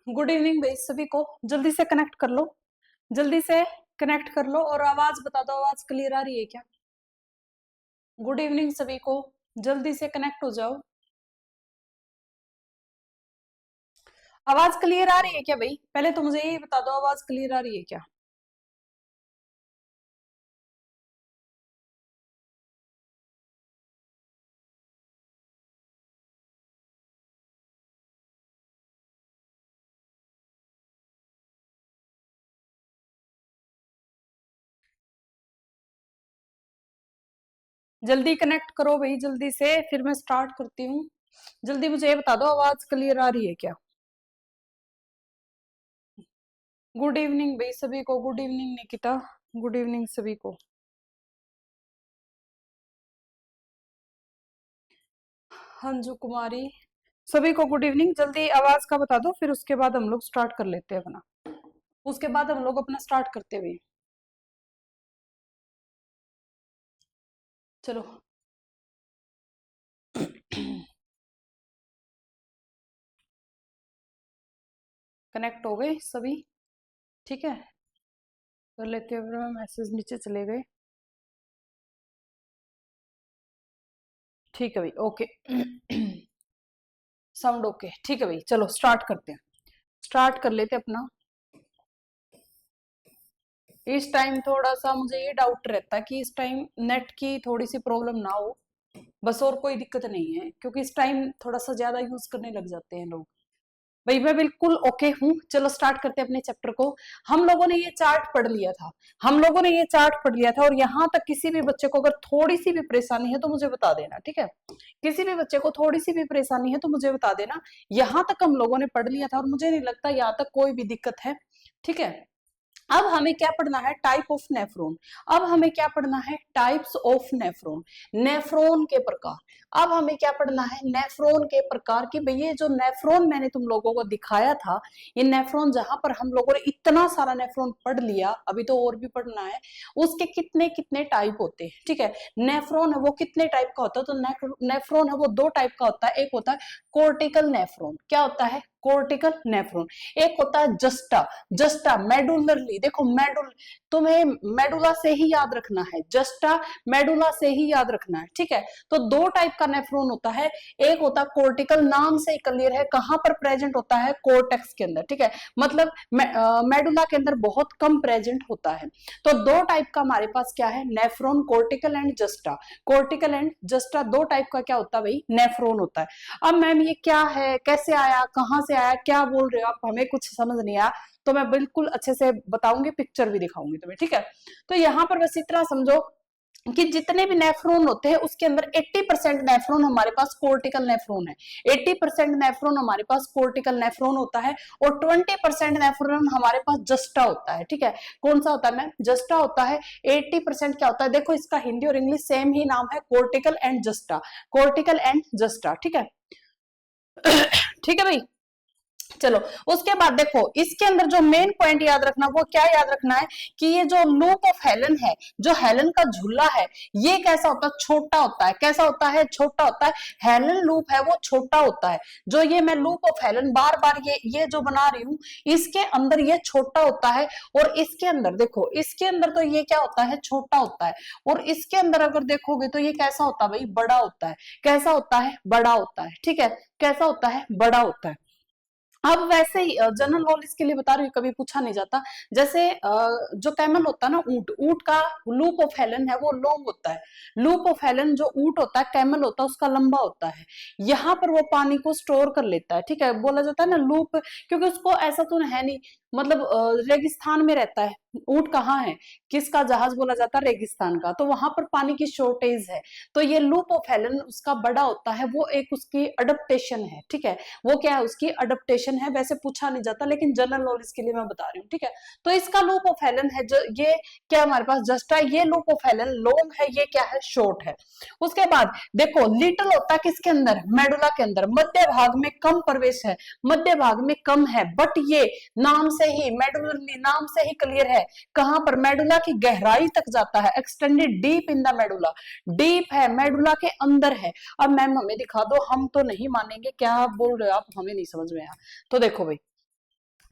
Good evening भाई सभी को। जल्दी से कनेक्ट कर लो, जल्दी से कनेक्ट कर लो और आवाज बता दो, आवाज क्लियर आ रही है क्या? गुड इवनिंग सभी को, जल्दी से कनेक्ट हो जाओ। आवाज क्लियर आ रही है क्या भाई? पहले तो मुझे ये बता दो, आवाज क्लियर आ रही है क्या? जल्दी कनेक्ट करो भाई, जल्दी से, फिर मैं स्टार्ट करती हूँ। जल्दी मुझे ये बता दो, आवाज क्लियर आ रही है क्या? गुड इवनिंग भाई सभी को, good evening Nikita, good evening सभी को। अंजू कुमारी, सभी को गुड इवनिंग। जल्दी आवाज का बता दो, फिर उसके बाद हम लोग स्टार्ट कर लेते हैं अपना। उसके बाद हम लोग अपना स्टार्ट करते हुए, चलो। कनेक्ट हो गए सभी? ठीक है, कर लेते हैं। मैसेज नीचे चले गए। ठीक है भाई, ओके। साउंड ओके, ठीक है भाई, चलो स्टार्ट करते हैं। स्टार्ट कर लेते हैं अपना। इस टाइम थोड़ा सा मुझे ये डाउट रहता है कि इस टाइम नेट की थोड़ी सी प्रॉब्लम ना हो, बस, और कोई दिक्कत नहीं है, क्योंकि इस टाइम थोड़ा सा ज्यादा यूज करने लग जाते हैं लोग। भाई मैं बिल्कुल ओके हूँ, चलो स्टार्ट करते हैं अपने चैप्टर को। हम लोगों ने ये चार्ट पढ़ लिया था, हम लोगों ने ये चार्ट पढ़ लिया था, और यहाँ तक किसी भी बच्चे को अगर थोड़ी सी भी परेशानी है तो मुझे बता देना, ठीक है? किसी भी बच्चे को थोड़ी सी भी परेशानी है तो मुझे बता देना। यहाँ तक हम लोगों ने पढ़ लिया था और मुझे नहीं लगता यहाँ तक कोई भी दिक्कत है, ठीक है? अब हमें क्या पढ़ना है? Type of nephron. अब हमें क्या पढ़ना है? टाइप्स ऑफ नेफ्रॉन, नेफ्रॉन के प्रकार। अब हमें क्या पढ़ना है? नेफ्रॉन के प्रकार। कि भई ये जो नेफ्रॉन मैंने तुम लोगों को दिखाया था, ये नेफ्रॉन जहां पर हम लोगों ने इतना सारा नेफ्रॉन पढ़ लिया, अभी तो और भी पढ़ना है, उसके कितने कितने टाइप होते हैं, ठीक है? नेफ्रॉन है वो कितने टाइप का होता है? तो नेफ्रॉन है वो दो टाइप का होता है। एक होता है कोर्टिकल नेफ्रॉन। क्या होता है? Cortical nephron. एक होता है जस्टा, जस्टा मेडुलरली। देखो मेडुल, तुम्हें मेडुला से ही याद रखना है, जस्टा मेडुला से ही याद रखना है, ठीक है? तो दो टाइप का नेफ्रॉन होता है। एक होता है कोर्टिकल, नाम से ही क्लियर है, कहां पर प्रेजेंट होता है? कोर्टेक्स के अंदर, ठीक है? मतलब मेडुला के अंदर बहुत कम प्रेजेंट होता है। तो दो टाइप का हमारे पास क्या है? Nephron, cortical and juxta. Cortical and juxta दो टाइप का क्या होता है भाई? नेफ्रॉन होता है। अब मैम ये क्या है, कैसे आया, कहां से आया, क्या बोल रहे हो आप, हमें कुछ समझ नहीं आया, तो मैं बिल्कुल अच्छे से बताऊंगी, पिक्चर भी दिखाऊंगी तुम्हें, ठीक है? तो यहाँ पर बस इतना समझो कि जितने भी नेफ्रॉन होते हैं उसके अंदर 80% नेफ्रॉन हमारे पास कोर्टिकल नेफ्रॉन है। 80% नेफ्रॉन हमारे पास कोर्टिकल नेफ्रॉन होता है, और 20% नेफ्रॉन हमारे पास जस्टा होता है, ठीक है? कौन सा होता है मैम? जस्टा होता है। 80% क्या होता है? देखो इसका हिंदी और इंग्लिश सेम ही नाम है, cortical and juxta, cortical and juxta, ठीक है? ठीक है भाई, चलो। उसके बाद देखो इसके अंदर जो मेन पॉइंट याद रखना, वो क्या याद रखना है? कि ये जो लूप ऑफ हेलन है, जो हेलन का झूला है, ये कैसा होता है? छोटा होता है। कैसा होता है? छोटा होता है। हेलन लूप है वो छोटा होता है। जो ये मैं लूप ऑफ हेलन बार बार ये जो बना रही हूं, इसके अंदर ये छोटा होता है, और इसके अंदर देखो, इसके अंदर तो ये क्या होता है? छोटा होता है। और इसके अंदर अगर देखोगे तो ये कैसा होता है भाई? बड़ा होता है। कैसा होता है? बड़ा होता है, ठीक है? कैसा होता है? बड़ा होता है। अब वैसे ही जनरल नॉलेज के लिए बता रही हूँ, कभी पूछा नहीं जाता। जैसे जो कैमल होता है ना, ऊंट, ऊंट का लूप ऑफ हेलन है वो लॉन्ग होता है। लूप ऑफ हेलन जो ऊंट होता है, कैमल होता है, उसका लंबा होता है। यहाँ पर वो पानी को स्टोर कर लेता है, ठीक है? बोला जाता है ना लूप, क्योंकि उसको ऐसा तो है नहीं, मतलब रेगिस्तान में रहता है। ऊंट कहाँ है? किसका जहाज बोला जाता है? रेगिस्तान का। तो वहां पर पानी की शॉर्टेज है, तो ये लूप ऑफ हेलन उसका बड़ा होता है, वो एक उसकी अडेप्टेशन है, ठीक है? वो क्या है? उसकी अडेप्टेशन है। वैसे पूछा नहीं जाता, लेकिन जनरल नॉलेज के लिए मैं बता रही हूँ, ठीक है? तो इसका लूप ऑफ हेलन है जो ये क्या हमारे पास? जस्ट है। ये लूप ऑफ हेलन लॉन्ग है, ये क्या है? शॉर्ट है। उसके बाद देखो लिटिल होता है किसके अंदर? मेडुला के अंदर। मध्य भाग में कम प्रवेश है, मध्य भाग में कम है, बट ये नाम से ही, मेडुलरली नाम से ही क्लियर है, कहां पर? मेडुला की गहराई तक जाता है, extended deep in the medulla. Deep है, मेडुला के अंदर है। अब मैम हमें दिखा दो, हम तो नहीं मानेंगे, क्या बोल रहे हो आप, हमें नहीं समझ में आया। तो देखो भाई,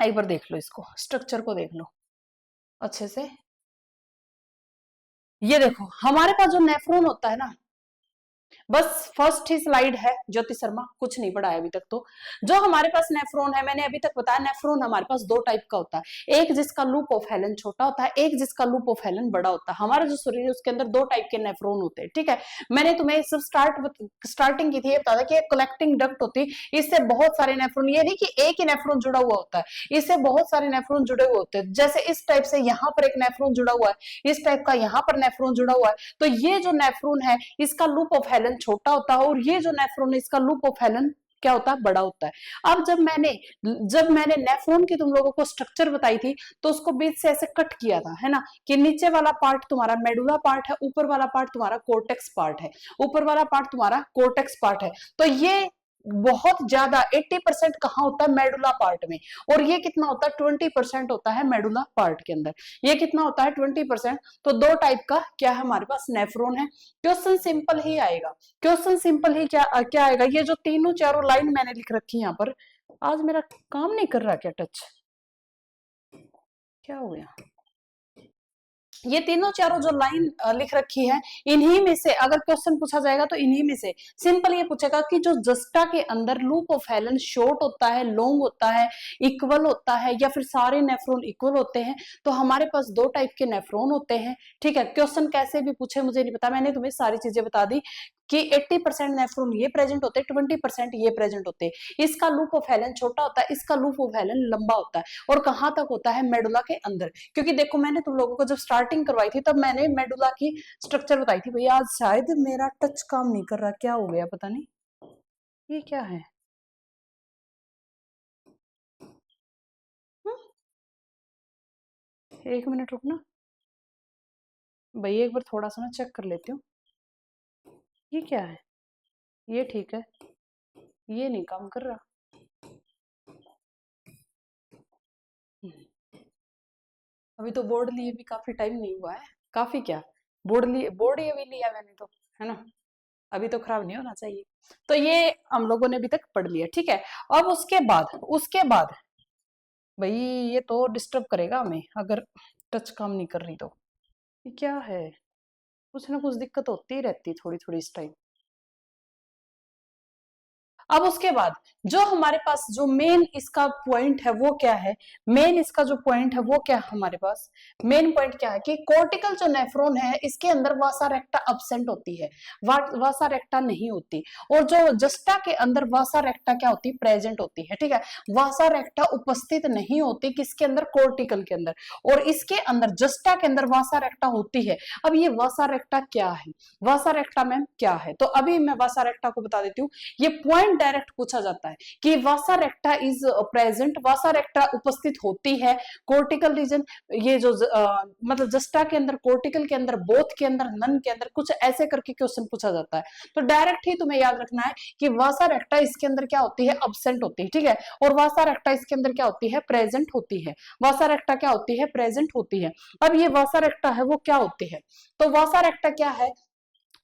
एक बार देख लो, इसको स्ट्रक्चर को देख लो अच्छे से। ये देखो हमारे पास जो नेफ्रॉन होता है ना, बस फर्स्ट ही स्लाइड है ज्योति शर्मा, कुछ नहीं पढ़ा है अभी तक। तो जो हमारे पास नेफ्रॉन है, मैंने अभी तक बताया नेफ्रॉन हमारे पास दो टाइप का होता है, एक जिसका लूप ऑफ हेलन छोटा होता है, एक जिसका लूप ऑफ हेलन बड़ा होता है। हमारा जो शरीर है उसके अंदर दो टाइप के नेफ्रॉन होते हैं, ठीक है। मैंने तुम्हें सब स्टार्टिंग की थी, ये बता था कि एक कलेक्टिंग डक्ट होती है, इससे बहुत सारे नेफ्रॉन, ये नहीं कि एक ही नेफ्रॉन जुड़ा हुआ होता है, इससे बहुत सारे नेफ्रॉन जुड़े हुए होते हैं। जैसे इस टाइप से यहाँ पर एक नेफ्रॉन जुड़ा हुआ है, इस टाइप का यहाँ पर नेफ्रॉन जुड़ा हुआ है। तो ये जो नेफ्रॉन है इसका लूप ऑफ हेलन छोटा होता है, और ये जो नेफ्रॉन है इसका लूप ऑफ हेलन क्या होता है, बड़ा होता है। अब जब मैंने नेफ्रॉन की तुम लोगों को स्ट्रक्चर बताई थी, तो उसको बीच से ऐसे कट किया था, है ना, कि नीचे वाला पार्ट तुम्हारा मेडुला पार्ट है, ऊपर वाला पार्ट तुम्हारा कोर्टेक्स पार्ट है, ऊपर वाला पार्ट तुम्हारा कोर्टेक्स पार्ट है। तो ये बहुत ज्यादा 80% कहाँ होता है, मेडुला पार्ट में, और ये कितना होता है, 20% होता है मेडुला पार्ट के अंदर। ये कितना होता है, 20%। तो दो टाइप का क्या है हमारे पास, नेफ्रॉन है। क्वेश्चन सिंपल ही आएगा, क्वेश्चन सिंपल ही क्या क्या आएगा। ये जो तीनों चारों लाइन मैंने लिख रखी है यहाँ पर, आज मेरा काम नहीं कर रहा क्या, टच क्या हो गया। ये तीनों चारों जो लाइन लिख रखी है, इन्हीं में से अगर क्वेश्चन पूछा जाएगा तो इन्हीं में से सिंपल ये पूछेगा कि जो जस्टा के अंदर लूप ऑफ हेलन शॉर्ट होता है, लॉन्ग होता है, इक्वल होता है, या फिर सारे नेफ्रॉन इक्वल होते हैं। तो हमारे पास दो टाइप के नेफ्रॉन होते हैं, ठीक है। क्वेश्चन कैसे भी पूछे मुझे नहीं पता, मैंने तुम्हें सारी चीजें बता दी कि 80% नेफ्रॉन ये प्रेजेंट होते हैं, 20% ये प्रेजेंट होते हैं। इसका लूप ऑफ हेलन छोटा होता है, इसका लूप ऑफ हेलन लंबा होता है, और कहां तक होता है, मेडुला के अंदर। क्योंकि देखो मैंने तुम लोगों को जब स्टार्टिंग करवाई थी तब मैंने मेडुला की स्ट्रक्चर बताई थी। भैया आज शायद मेरा टच काम नहीं कर रहा, क्या हो गया पता नहीं, ये क्या है। हम्म, एक मिनट रुकना भैया, एक बार थोड़ा सा ना चेक कर लेती हूँ, ये क्या है। ये ठीक है, ये नहीं काम कर रहा। अभी तो बोर्ड लिए भी काफी टाइम नहीं हुआ है, काफी क्या, बोर्ड ये भी लिया मैंने तो, है ना, अभी तो खराब नहीं होना चाहिए। तो ये हम लोगों ने अभी तक पढ़ लिया, ठीक है। अब उसके बाद भाई, ये तो डिस्टर्ब करेगा हमें अगर टच काम नहीं कर रही तो। ये क्या है, कुछ ना कुछ दिक्कत होती ही रहती थोड़ी थोड़ी इस टाइम। अब उसके बाद जो हमारे पास जो मेन इसका पॉइंट है वो क्या है, मेन इसका जो पॉइंट है वो क्या है हमारे पास, मेन पॉइंट क्या है कि कोर्टिकल जो नेफ्रॉन है इसके अंदर वासा रेक्टा अब्सेंट होती है, वासा रेक्टा नहीं होती। और जो जस्टा के अंदर वासा रेक्टा क्या होती है, प्रेजेंट होती है, ठीक है। वासा रेक्टा उपस्थित नहीं होती किसके अंदर, कोर्टिकल के अंदर, और इसके अंदर जस्टा के अंदर वासा रेक्टा होती है। अब ये वासा रेक्टा क्या है, वासा रेक्टा मैम क्या है, तो अभी मैं वासा रेक्टा को बता देती हूँ। ये पॉइंट डायरेक्ट पूछा जाता है कि वासा रेक्टा इज प्रेजेंट, वासा रेक्टा उपस्थित होती है कोर्टिकल रीजन, ये जो मतलब जस्टा के अंदर, कोर्टिकल के अंदर, बोथ के अंदर, नन के अंदर, कुछ ऐसे करके क्वेश्चन पूछा जाता है। तो डायरेक्ट ही तुम्हें याद रखना है कि वासा रेक्टा इसके अंदर क्या होती है, अब्सेंट होती है, ठीक है। और वासा रेक्टा इसके अंदर क्या होती है, प्रेजेंट होती है। वासा रेक्टा क्या होती है, प्रेजेंट होती है। अब ये वासा रेक्टा है वो क्या होती है, तो वासा रेक्टा क्या है,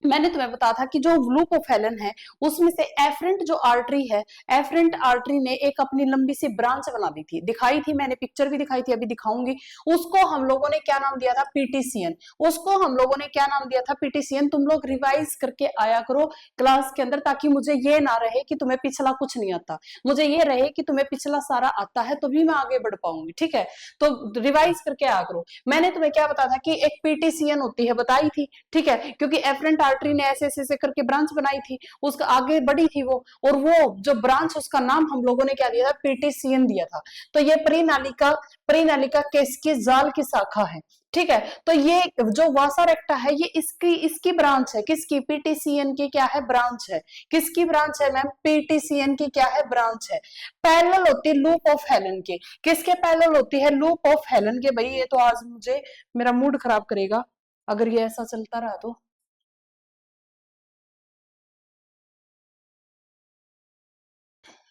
मैंने तुम्हें बताया था कि जो लूप ऑफ हेलन है उसमें से एफरेंट जो आर्टरी है, एफरेंट आर्टरी ने एक अपनी लंबी सी ब्रांच बना दी थी, दिखाई थी मैंने, पिक्चर भी दिखाई थी, अभी दिखाऊंगी। उसको हम लोगों ने क्या नाम दिया था, पीटीसीएन। उसको हम लोगों ने क्या नाम दिया था, पीटीसीएन। तुम लोग रिवाइज करके आया करो क्लास के अंदर, ताकि मुझे ये ना रहे कि तुम्हें पिछला कुछ नहीं आता, मुझे ये रहे कि तुम्हें पिछला सारा आता है, तो भी मैं आगे बढ़ पाऊंगी, ठीक है। तो रिवाइज करके आया करो। मैंने तुम्हें क्या बताया था कि एक पीटीसीएन होती है, बताई थी, ठीक है, क्योंकि एफरेंट आर्टरी ने ऐसे ऐसे करके ब्रांच बनाई थी, उसका आगे बढ़ी थी वो, और वो जो ब्रांच उसका नाम हम लोगों ने क्या दिया था, पीटीसीएन दिया था। तो ये परिनालिका केस की जाल की शाखा है, ठीक है। तो ये जो वासा रेक्टा है ये इसकी ब्रांच है, किसकी, पीटीसीएन की क्या है, ब्रांच है। किसकी ब्रांच है मैम, पीटीसीएन की क्या है, ब्रांच है। पैरेलल होती है लूप ऑफ हेलन के, किसके पैरेलल होती है, लूप ऑफ हेलन के। भाई ये तो आज मुझे मेरा मूड खराब करेगा अगर ये ऐसा चलता रहा तो।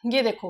ये देखो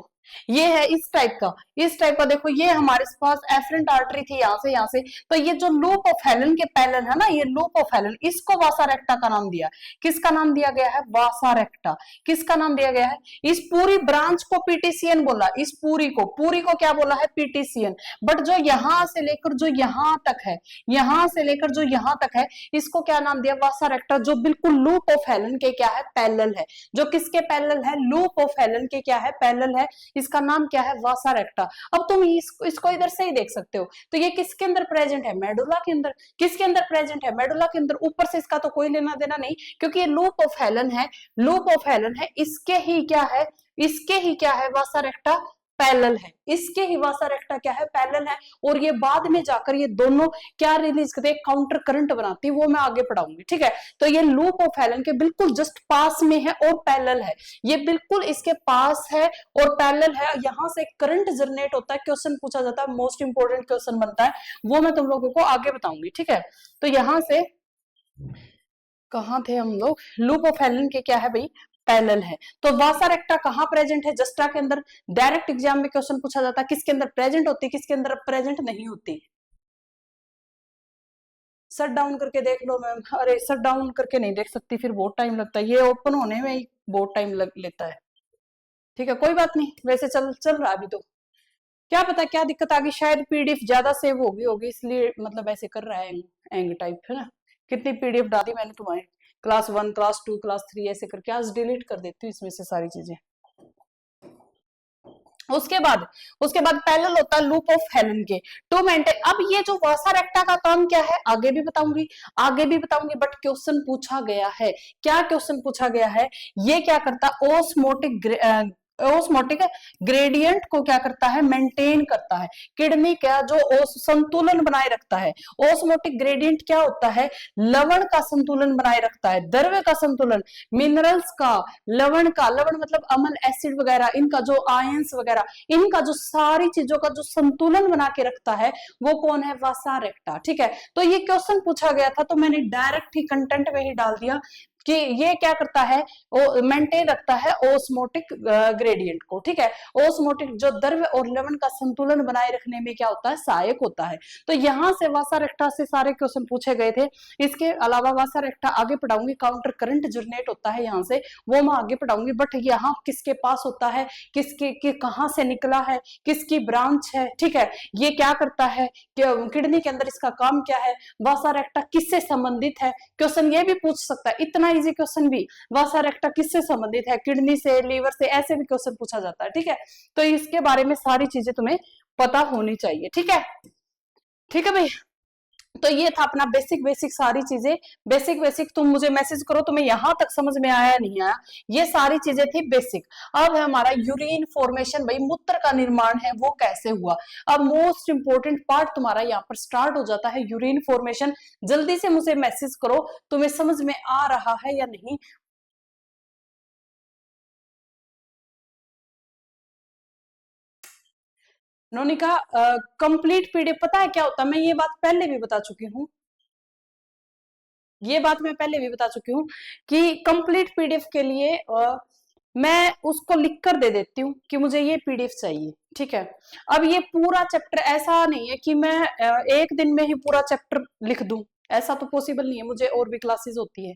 ये है इस टाइप का, इस टाइप का देखो, ये हमारे पास एफरेंट आर्टरी थी यहाँ से, तो ये जो लूप ऑफ हेलन के पैरेलल है ना, ये लूप ऑफ हेलन, इसको वासा रेक्टा का नाम दिया। किसका नाम दिया गया है? वासा रेक्टा। किसका नाम दिया गया है? इस पूरी ब्रांच को पीटीसीएन बोला, इस पूरी को क्या बोला है? पीटीसीएन। बट जो यहां से लेकर जो यहां तक है, यहां से लेकर जो यहां तक है, इसको क्या नाम दिया? वासा रेक्टा, जो बिल्कुल लूप ऑफ हेलन के क्या है? पैरेलल है। जो किसके पैरेलल है? लूप ऑफ हेलन के क्या है? पैरेलल है। इसका नाम क्या है? वासा रेक्टा। अब तुम इसको इधर से ही देख सकते हो, तो ये किसके अंदर प्रेजेंट है? मेडुला के अंदर। किसके अंदर प्रेजेंट है? मेडुला के अंदर। ऊपर से इसका तो कोई लेना देना नहीं, क्योंकि ये लूप ऑफ हेलन है, लूप ऑफ हेलन है, इसके ही क्या है? इसके ही क्या है? वासा रेक्टा पैरेलल है, इसके ही वासा रेक्टा क्या है? पैरेलल है। और ये बाद में जाकर ये दोनों क्या रिलीज करते हैं? काउंटर करंट बनाती है, वो मैं आगे पढ़ाऊंगी, ठीक है। तो ये लूप ऑफ हेलन के बिल्कुल जस्ट पास में है और पैरेलल है, ये बिल्कुल इसके पास है और पैरेलल है। यहां से करंट जनरेट होता है, क्वेश्चन पूछा जाता है, मोस्ट इंपोर्टेंट क्वेश्चन बनता है, वो मैं तुम लोगों को आगे बताऊंगी, ठीक है। तो यहां से कहां थे हम लोग? लूप ऑफ हेलन के क्या है भाई? पैरेलल है। तो वासा रेक्टा कहां प्रेजेंट है? जस्टा के अंदर। डायरेक्ट एग्जाम में क्वेश्चन पूछा जाता है, किसके अंदर प्रेजेंट होती, किसके अंदर प्रेजेंट नहीं होती। शट डाउन करके देख लो मैम। अरे शट डाउन करके नहीं देख सकती, फिर बहुत टाइम लगता है, ये ओपन होने में ही बहुत टाइम लेता है। ठीक है, कोई बात नहीं, वैसे चल चल रहा है अभी तो। क्या पता क्या दिक्कत आ गई, शायद पीडीएफ ज्यादा सेव होगी होगी इसलिए मतलब ऐसे कर रहा है, एंग टाइप, है ना। कितनी पीडीएफ डाली मैंने तुम्हारे, क्लास 1, क्लास 2, क्लास 3 ऐसे करके, आज डिलीट कर देती हूँ इसमें से सारी चीजें। उसके बाद पैरेलल होता है लूप ऑफ हेलन के, टू मेंटेन। अब ये जो वासा रेक्टा का काम क्या है, आगे भी बताऊंगी, बट क्वेश्चन पूछा गया है। क्या क्वेश्चन पूछा गया है? ये क्या करता? ओस्मोटिक ग्रेडियंट को क्या करता है? मेंटेन करता है। किडनी का जो संतुलन बनाए रखता है। ओस्मोटिक ग्रेडियंट क्या होता है? लवण का संतुलन बनाए रखता है, द्रव्य का संतुलन, मिनरल्स का, लवण मतलब अम्ल, एसिड वगैरह, इनका जो आयंस वगैरह, इनका जो सारी चीजों का जो संतुलन बना के रखता है, वो कौन है? वासा रेक्टा, ठीक है। तो ये क्वेश्चन पूछा गया था, तो मैंने डायरेक्ट ही कंटेंट में ही डाल दिया कि ये क्या करता है? मेंटेन रखता है ओस्मोटिक ग्रेडियंट को, ठीक है। ओस्मोटिक जो द्रव्य और लवण का संतुलन बनाए रखने में क्या होता है? सहायक होता है। तो यहां से वासा रेक्टा से सारे क्वेश्चन पूछे गए थे। इसके अलावा वासा रेक्टा आगे पढ़ाऊंगी, काउंटर करंट जनरेट होता है यहाँ से, वो मैं आगे पढ़ाऊंगी। बट यहाँ किसके पास होता है, किसके कहां से निकला है, किसकी ब्रांच है, ठीक है। ये क्या करता है, किडनी के अंदर इसका काम क्या है, वासा रेक्टा किससे संबंधित है, क्वेश्चन ये भी पूछ सकता है। इतना इजी क्वेश्चन भी, वासा रेक्टा किससे संबंधित है, किडनी से, लीवर से, ऐसे भी क्वेश्चन पूछा जाता है, ठीक है। तो इसके बारे में सारी चीजें तुम्हें पता होनी चाहिए, ठीक है। ठीक है भाई, तो ये था अपना बेसिक सारी चीजें। बेसिक तुम मुझे मैसेज करो तुम्हें यहां तक समझ में आया नहीं आया, ये सारी चीजें थी बेसिक। अब है हमारा यूरिन फॉर्मेशन, भाई मूत्र का निर्माण है वो कैसे हुआ। अब मोस्ट इंपोर्टेंट पार्ट तुम्हारा यहाँ पर स्टार्ट हो जाता है, यूरिन फॉर्मेशन। जल्दी से मुझे मैसेज करो तुम्हें समझ में आ रहा है या नहीं। नोनिका, कंप्लीट पीडीएफ पता है क्या होता है? मैं ये बात पहले भी बता चुकी हूँ, ये बात मैं पहले भी बता चुकी हूँ कि कंप्लीट पीडीएफ के लिए मैं उसको लिख कर दे देती हूँ कि मुझे ये पीडीएफ चाहिए, ठीक है। अब ये पूरा चैप्टर ऐसा नहीं है कि मैं एक दिन में ही पूरा चैप्टर लिख दूं, ऐसा तो पॉसिबल नहीं है, मुझे और भी क्लासेस होती है।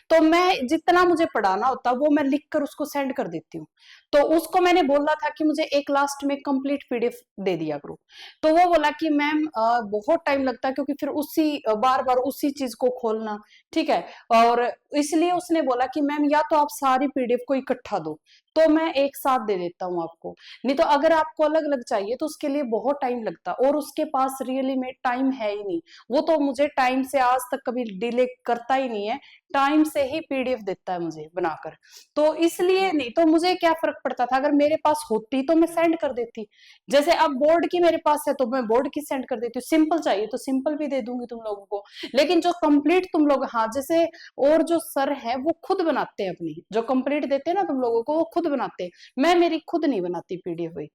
तो मैं जितना मुझे पढ़ाना होता है वो मैं लिख कर उसको सेंड कर देती हूँ। तो उसको मैंने बोला था कि मुझे एक लास्ट में कंप्लीट पीडीएफ दे दिया करो, तो वो बोला कि मैम बहुत टाइम लगता है, क्योंकि फिर उसी बार बार उसी चीज को खोलना, ठीक है। और इसलिए उसने बोला कि मैम या तो आप सारी पीडीएफ को इकट्ठा दो, तो मैं एक साथ दे देता हूँ आपको, नहीं तो अगर आपको अलग अलग चाहिए तो उसके लिए बहुत टाइम लगता, और उसके पास रियली में टाइम है ही नहीं। वो तो मुझे टाइम से आज तक कभी डिले करता ही नहीं है, टाइम से ही पीडीएफ देता है मुझे बनाकर। तो इसलिए, नहीं तो मुझे क्या फर्क पड़ता था, अगर मेरे पास होती तो मैं सेंड कर देती। जैसे अब बोर्ड की मेरे पास है तो मैं बोर्ड की सेंड कर देती हूँ, सिंपल चाहिए तो सिंपल भी दे दूंगी तुम लोगों को। लेकिन जो कंप्लीट तुम लोग, हाँ जैसे और जो सर है वो खुद बनाते हैं, अपनी जो कंप्लीट देते हैं ना तुम लोगों को, वो खुद बनाते हैं। मैं मेरी खुद नहीं बनाती पीडीएफ, भाई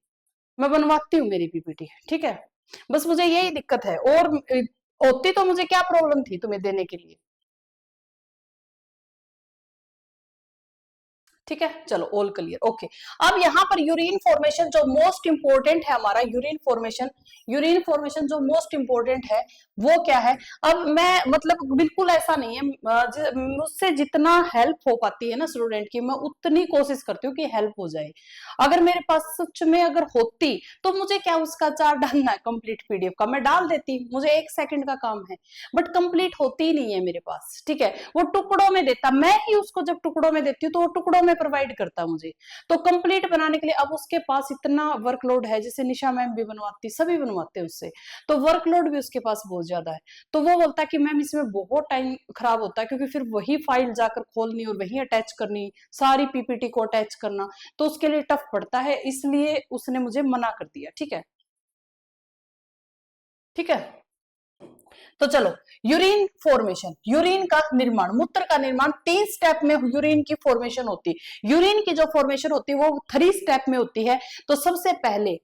मैं बनवाती हूँ मेरी पीपीटी, ठीक है। बस मुझे यही दिक्कत है, और होती तो मुझे क्या प्रॉब्लम थी तुम्हें देने के लिए। ठीक है, चलो ऑल क्लियर, ओके। अब यहाँ पर यूरिन फॉर्मेशन जो मोस्ट इंपोर्टेंट है हमारा, यूरिन फॉर्मेशन जो मोस्ट इंपोर्टेंट है वो क्या है। अब मैं मतलब बिल्कुल ऐसा नहीं है, मुझसे जितना हेल्प हो पाती है ना स्टूडेंट की, मैं उतनी कोशिश करती हूँ कि हेल्प हो जाए। अगर मेरे पास सच में अगर होती तो मुझे क्या उसका चार्ट डालना है कंप्लीट पीडीएफ का, मैं डाल देती, मुझे 1 सेकंड का काम है, बट कंप्लीट होती ही नहीं है मेरे पास, ठीक है। वो टुकड़ों में देता, मैं ही उसको जब टुकड़ों में देती हूँ तो वो टुकड़ों में प्रोवाइड करता मुझे। तो कंप्लीट बनाने के लिए अब उसके पास इतना वर्कलोड है, जैसे निशा मैम भी बनवाती, सभी बनवाते हैं उससे, तो वर्कलोड भी उसके पास बहुत ज्यादा है। तो वो बोलता है कि मैम इसमें बहुत टाइम खराब होता है, क्योंकि फिर वही फाइल जाकर खोलनी और वही अटैच करनी, सारी पीपीटी को अटैच करना, तो उसके लिए टफ पड़ता है, इसलिए उसने मुझे मना कर दिया, ठीक है। ठीक है, तो चलो, यूरिन फॉर्मेशन, यूरिन का निर्माण, मूत्र का निर्माण 3 स्टेप में यूरिन की फॉर्मेशन होती है। यूरिन की जो फॉर्मेशन होती है वो 3 स्टेप में होती है। तो सबसे पहले,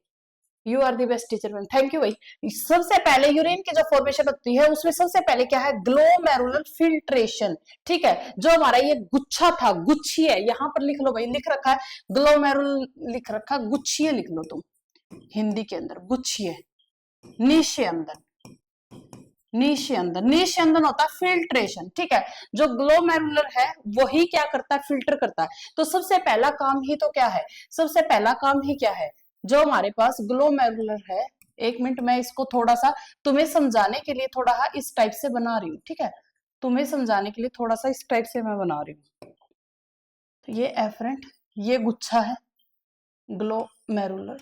you are the best teacher ma'am, thank you भाई। सबसे पहले यूरिन की जो फॉर्मेशन होती है उसमें सबसे पहले क्या है, ग्लोमेरुलर फिल्ट्रेशन, ठीक है। जो हमारा ये गुच्छा था, गुच्छी है, यहां पर लिख लो भाई, लिख रखा है ग्लोमेरुल, लिख रखा गुच्छी लिख लो तुम हिंदी के अंदर, गुच्छी है, नीचे अंदर, निस्यंदन होता है फिल्ट्रेशन, ठीक है। जो ग्लोमेरुलर है वही क्या करता है, फिल्टर करता है। तो सबसे पहला काम ही तो क्या है, सबसे पहला काम ही क्या है, जो हमारे पास ग्लोमेरुलर है, 1 मिनट मैं इसको थोड़ा सा तुम्हें समझाने के लिए थोड़ा इस टाइप से बना रही हूँ, ठीक है। तुम्हें समझाने के लिए थोड़ा सा इस टाइप से मैं बना रही हूँ। तो ये एफरेंट, ये गुच्छा है ग्लोमेरुलर,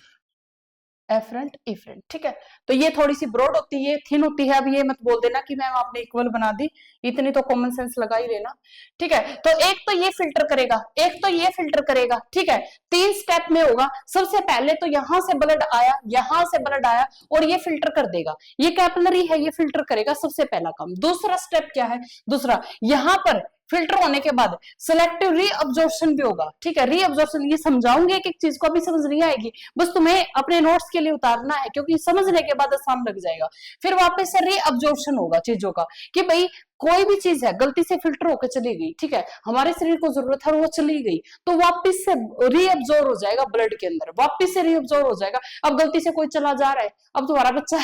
एफरेंट इफरेंट, ठीक है। तो ये थोड़ी सी ब्रॉड होती है, थिन होती है। अब ये मत बोल देना कि मैम आपने इक्वल बना दी, इतनी तो कॉमन सेंस लगा ही लेना, ठीक है। तो एक तो ये फिल्टर करेगा, एक तो ये फिल्टर करेगा, ठीक है। 3 स्टेप में होगा। सबसे पहले तो यहां से ब्लड आया, यहां से ब्लड आया, और ये फिल्टर कर देगा, ये कैपिलरी है, ये फिल्टर करेगा, सबसे पहला काम। दूसरा स्टेप क्या है, दूसरा यहां पर फिल्टर होने के बाद सिलेक्टिव रीअब्जॉर्प्शन भी होगा, ठीक है। रीअब्जॉर्प्शन ये समझाऊंगी एक एक चीज को, अभी समझ नहीं आएगी, बस तुम्हें अपने नोट्स के लिए उतारना है, क्योंकि समझने के बाद आसान लग जाएगा। फिर वापस से रीअब्जॉर्प्शन होगा चीजों का, कि भाई कोई भी चीज है गलती से फिल्टर होकर चली गई, ठीक है, हमारे शरीर को जरूरत है वो चली गई, तो वापस से रीअब्जॉर्ब हो जाएगा ब्लड के अंदर, वापस से रीअब्जॉर्ब हो जाएगा। अब गलती से कोई चला जा रहा है, अब तुम्हारा बच्चा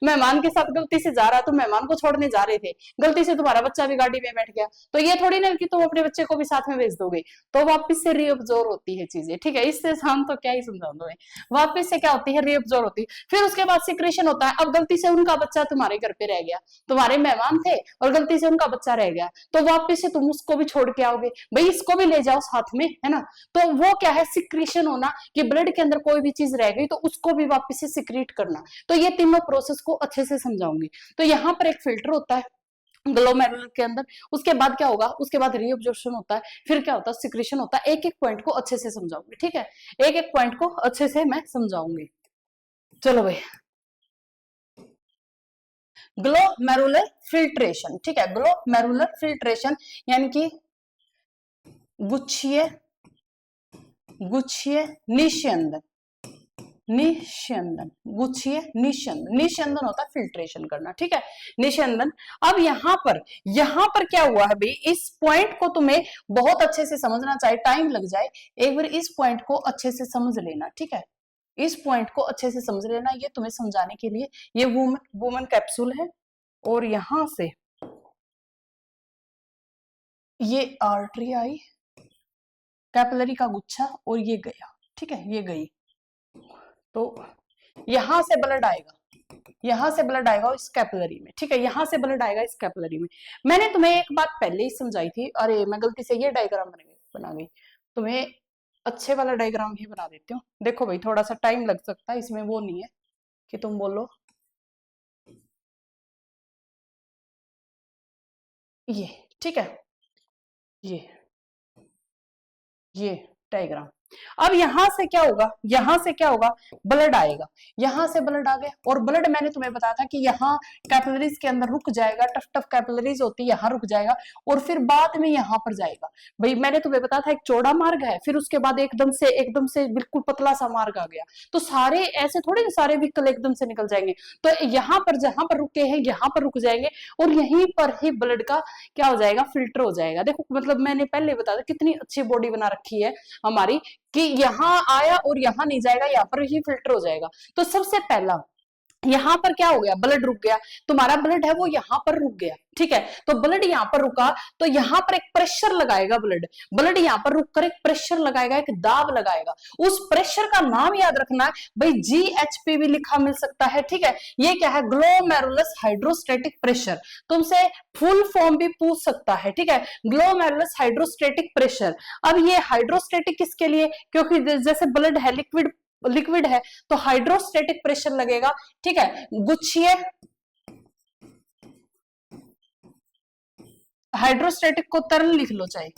मेहमान के साथ गलती से जा रहा है, तुम मेहमान को छोड़ने जा रहे थे, गलती से तुम्हारा बच्चा भी गाड़ी में बैठ गया, तो ये थोड़ी ना कि तुम अपने बच्चे को भी साथ में भेज दोगे, तो वापस से रीअब्जॉर्ब होती है चीजें, ठीक है। इससे हम तो क्या ही समझा दो, वापस से क्या होती है, रीअब्जॉर्ब होती है। फिर उसके बाद सिक्रेशन होता है। अब गलती से उनका बच्चा तुम्हारे घर पे रह गया, तुम्हारे मेहमान थे और गलती से उनका बच्चा रह गया, तो वापस से तुम उसको भी छोड़ के आओगे, भाई इसको भी ले जाओ साथ में, है ना। तो वो क्या है, सिक्रेशन होना, कि ब्लड के अंदर कोई भी चीज रह गई तो उसको भी वापस से सिक्रेट करना। तो ये तीनों प्रोसेस को अच्छे से समझाऊंगी। तो यहाँ पर एक फिल्टर होता है ग्लोमेरुलर के अंदर, उसके बाद क्या होगा, उसके बाद रीअब्जॉर्प्शन होता है, फिर क्या होता है, सिक्रेशन होता है। एक एक पॉइंट को अच्छे से समझाऊंगी, ठीक है, एक एक पॉइंट को अच्छे से मैं समझाऊंगी। चलो भाई, ग्लोमेरुलर फिल्ट्रेशन, ठीक है, ग्लोमेरुलर फिल्ट्रेशन यानी कि गुच्छीय, गुच्छीय निस्यंदन, निस्यंदन, गुच्छीय निस्यंदन, निस्यंदन होता है फिल्ट्रेशन करना, ठीक है, निस्यंदन। अब यहां पर क्या हुआ है भाई, इस पॉइंट को तुम्हें बहुत अच्छे से समझना, चाहे टाइम लग जाए, एक बार इस पॉइंट को अच्छे से समझ लेना, ठीक है। इस पॉइंट को अच्छे से समझ लेना, ये तुम्हें समझाने के लिए, ये वुमन वुमन कैप्सूल है, और यहां से ये आर्टरी आई, कैपिलरी का गुच्छा, और ये गया, ठीक है, ये गई। तो यहां से ब्लड आएगा, यहां से ब्लड आएगा इस कैपिलरी में, ठीक है, यहां से ब्लड आएगा इस कैपिलरी में। मैंने तुम्हें एक बात पहले ही समझाई थी, अरे मैं गलती से ये डायग्राम बना गई, तुम्हें अच्छे वाला डायग्राम ही बना देती हूँ। देखो भाई, थोड़ा सा टाइम लग सकता है इसमें, वो नहीं है कि तुम बोलो। ये, ठीक है, ये ये डायग्राम, अब यहां से क्या होगा, यहां से क्या होगा, ब्लड आएगा, यहां से ब्लड आ गया, और ब्लड मैंने तुम्हें बताया था कि यहाँ कैपिलरीज के अंदर रुक जाएगा, टफ टफ कैपिलरीज होती है, यहाँ रुक जाएगा, और फिर बाद में यहाँ पर जाएगा। भाई मैंने तुम्हें बताया था एक चौड़ा मार्ग है, फिर उसके बाद एकदम से बिल्कुल पतला सा मार्ग आ गया। तो सारे ऐसे थोड़े सारे व्हीकल एकदम से निकल जाएंगे, तो यहाँ पर जहां पर रुके हैं यहाँ पर रुक जाएंगे, और यहीं पर ही ब्लड का क्या हो जाएगा, फिल्टर हो जाएगा। देखो मतलब मैंने पहले बताया कितनी अच्छी बॉडी बना रखी है हमारी, कि यहाँ आया और यहाँ नहीं जाएगा, यहाँ पर ही फिल्टर हो जाएगा। तो सबसे पहला यहां पर क्या हो गया, ब्लड रुक गया, तुम्हारा ब्लड है वो यहां पर रुक गया, ठीक है। तो ब्लड यहां पर रुका, तो यहां पर एक प्रेशर लगाएगा, ब्लड ब्लड यहां पर रुककर एक प्रेशर लगाएगा, एक दाब लगाएगा। उस प्रेशर का नाम याद रखना है भाई, जीएचपी भी लिखा मिल सकता है, ठीक है। ये क्या है, ग्लोमेरुलस हाइड्रोस्टेटिक प्रेशर, तुमसे फुल फॉर्म भी पूछ सकता है, ठीक है, ग्लोमेरुलस हाइड्रोस्टेटिक प्रेशर। अब ये हाइड्रोस्टेटिक किसके लिए, क्योंकि जैसे ब्लड है लिक्विड, लिक्विड है तो हाइड्रोस्टेटिक प्रेशर लगेगा, ठीक है। गुच्छिए हाइड्रोस्टेटिक को तरल लिख लो, चाहे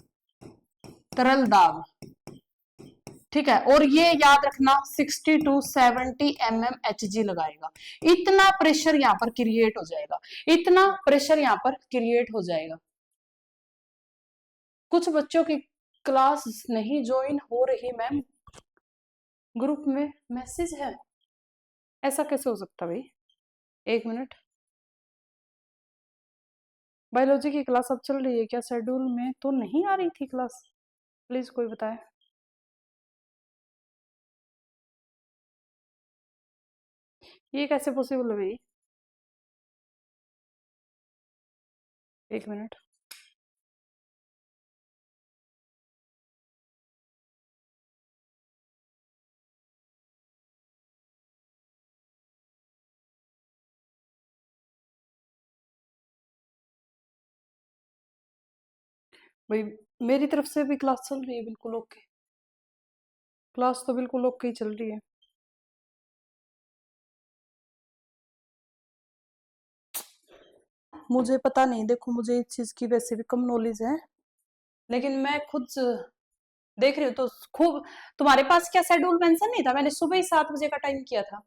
तरल दाब, ठीक है। और ये याद रखना 60 to 70 mmHg लगाएगा, इतना प्रेशर यहां पर क्रिएट हो जाएगा, इतना प्रेशर यहां पर क्रिएट हो जाएगा। कुछ बच्चों की क्लास नहीं ज्वाइन हो रही मैम, ग्रुप में मैसेज है, ऐसा कैसे हो सकता भाई, एक मिनट। बायोलॉजी की क्लास अब चल रही है क्या, शेड्यूल में तो नहीं आ रही थी क्लास, प्लीज कोई बताए। ये कैसे पॉसिबल है भाई, एक मिनट। भाई मेरी तरफ से भी क्लास चल रही है बिल्कुल ओके, क्लास तो बिल्कुल ओके ही चल रही है। मुझे पता नहीं, देखो मुझे इस चीज की वैसे भी कम नॉलेज है, लेकिन मैं खुद देख रही हूँ तो खूब। तुम्हारे पास क्या शेड्यूल मेंशन नहीं था, मैंने सुबह ही 7 बजे का टाइम किया था,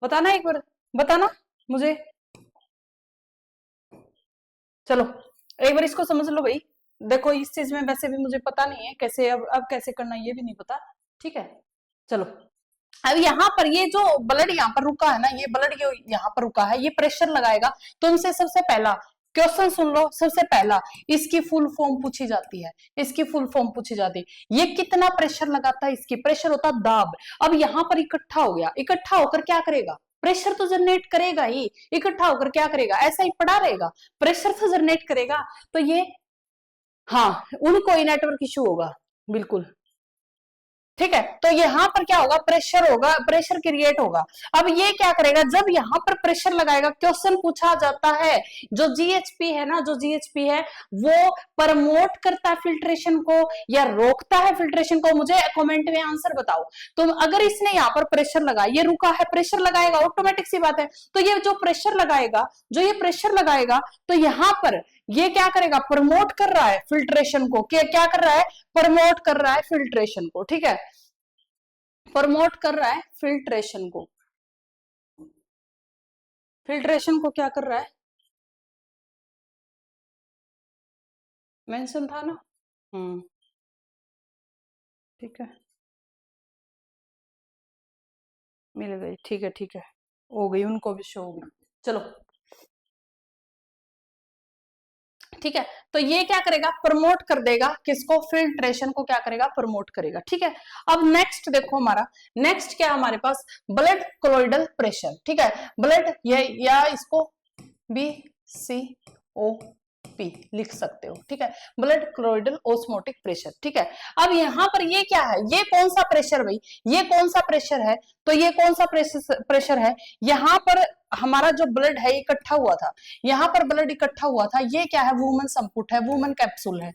बताना एक बार, बताना मुझे। चलो एक बार इसको समझ लो भाई, देखो इस चीज में वैसे भी मुझे पता नहीं है कैसे, अब कैसे करना ये भी नहीं पता, ठीक है। चलो अब यहाँ पर ये जो ब्लड यहाँ पर रुका है ना, ये ब्लड ये यहाँ पर रुका है, ये प्रेशर लगाएगा। तुमसे सबसे पहला क्वेश्चन सुन लो, सबसे पहला इसकी फुल फॉर्म पूछी जाती है, इसकी फुल फॉर्म पूछी जाती है। ये कितना प्रेशर लगाता है, इसकी प्रेशर होता है दाब। अब यहाँ पर इकट्ठा हो गया, इकट्ठा होकर क्या करेगा, प्रेशर तो जनरेट करेगा ही, इकट्ठा होकर क्या करेगा, ऐसा ही पड़ा रहेगा, प्रेशर तो जनरेट करेगा। तो ये हाँ, उनको ही नेटवर्क इश्यू होगा बिल्कुल, ठीक है। तो यहाँ पर क्या होगा, प्रेशर होगा, प्रेशर क्रिएट होगा। अब ये क्या करेगा, जब यहाँ पर प्रेशर लगाएगा, क्वेश्चन पूछा जाता है जो जीएचपी है ना, जो जीएचपी है वो प्रमोट करता है फिल्ट्रेशन को या रोकता है फिल्ट्रेशन को, मुझे कमेंट में आंसर बताओ। तो अगर इसने यहाँ पर प्रेशर लगाया, ये रुका है, प्रेशर लगाएगा, ऑटोमेटिक सी बात है। तो ये जो प्रेशर लगाएगा, जो ये प्रेशर लगाएगा, तो यहाँ पर ये क्या करेगा, प्रमोट कर रहा है फिल्ट्रेशन को, क्या कर रहा है, प्रमोट कर रहा है फिल्ट्रेशन को, ठीक है, प्रमोट कर रहा है फिल्ट्रेशन को, फिल्ट्रेशन को क्या कर रहा है, मेंशन था ना, ठीक है, मिल गई, ठीक है ठीक है, हो गई, उनको भी शो हो गई। चलो ठीक है, तो ये क्या करेगा, प्रमोट कर देगा किसको, फिल्ट्रेशन को क्या करेगा, प्रमोट करेगा, ठीक है। अब नेक्स्ट देखो हमारा, नेक्स्ट क्या हमारे पास, ब्लड कोलोइडल प्रेशर, ठीक है, ब्लड या इसको BCO पी लिख सकते हो, ठीक है, ब्लड क्लोइडल ओस्मोटिक प्रेशर, ठीक है। अब यहाँ पर ये क्या है, ये कौन सा प्रेशर भाई, ये कौन सा प्रेशर है, तो ये कौन सा प्रेशर है, यहाँ पर हमारा जो ब्लड है इकट्ठा हुआ था, यहाँ पर ब्लड इकट्ठा हुआ था, ये क्या है, वुमन संपुट है, वुमन कैप्सूल है,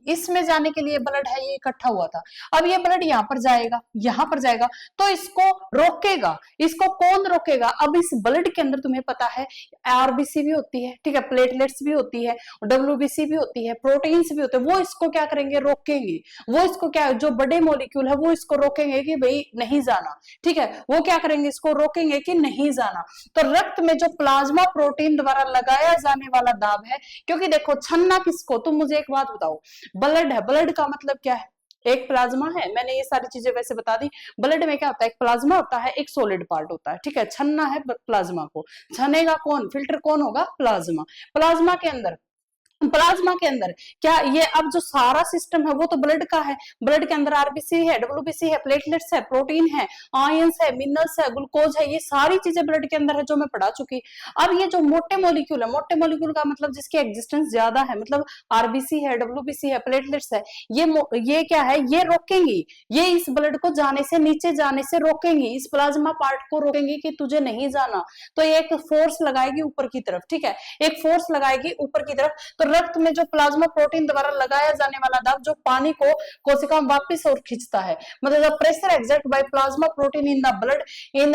इसमें जाने के लिए ब्लड है, ये इकट्ठा हुआ था। अब ये ब्लड यहाँ पर जाएगा, यहाँ पर जाएगा, तो इसको रोकेगा, इसको कौन रोकेगा? अब इस ब्लड के अंदर तुम्हें पता है आरबीसी भी होती है, ठीक है, प्लेटलेट्स भी होती है, डब्ल्यूबीसी भी होती है, प्रोटीन्स भी होते हैं, वो इसको क्या करेंगे, रोकेंगे। वो इसको क्या, जो बड़े मॉलिक्यूल है वो इसको रोकेंगे कि भाई नहीं जाना, ठीक है, वो क्या करेंगे, इसको रोकेंगे कि नहीं जाना। तो रक्त में जो प्लाज्मा प्रोटीन द्वारा लगाया जाने वाला दाब है, क्योंकि देखो छन्ना किसको, तुम मुझे एक बात बताओ, ब्लड है, ब्लड का मतलब क्या है, एक प्लाज्मा है, मैंने ये सारी चीजें वैसे बता दी। ब्लड में क्या होता है, एक प्लाज्मा होता है, एक सॉलिड पार्ट होता है, ठीक है, छन्ना है प्लाज्मा को, छनेगा कौन, फिल्टर कौन होगा, प्लाज्मा। प्लाज्मा के अंदर क्या ये, अब जो सारा सिस्टम है वो तो ब्लड का है, ब्लड के अंदर आरबीसी है, डब्ल्यूबीसी है, प्लेटलेट्स है, प्रोटीन है, आयंस है, मिनरल्स है, ग्लूकोज है, ये सारी चीजें ब्लड के अंदर है जो मैं पढ़ा चुकी। अब ये जो मोटे मॉलिक्यूल है, मोटे मॉलिक्यूल का मतलब जिसकी एग्जिस्टेंस ज्यादा है, मतलब आरबीसी है, डब्ल्यूबीसी है, प्लेटलेट्स है, ये क्या है, ये रोकेंगी, ये इस ब्लड को जाने से, नीचे जाने से रोकेंगी, इस प्लाज्मा पार्ट को रोकेंगी कि तुझे नहीं जाना। तो ये एक फोर्स लगाएगी ऊपर की तरफ, ठीक है, एक फोर्स लगाएगी ऊपर की तरफ। तो रक्त में जो प्लाज्मा प्रोटीन द्वारा लगाया जाने वाला दाब जो पानी को कोशिका में वापस और खींचता है, मतलब the pressure exert by plasma protein in the blood in,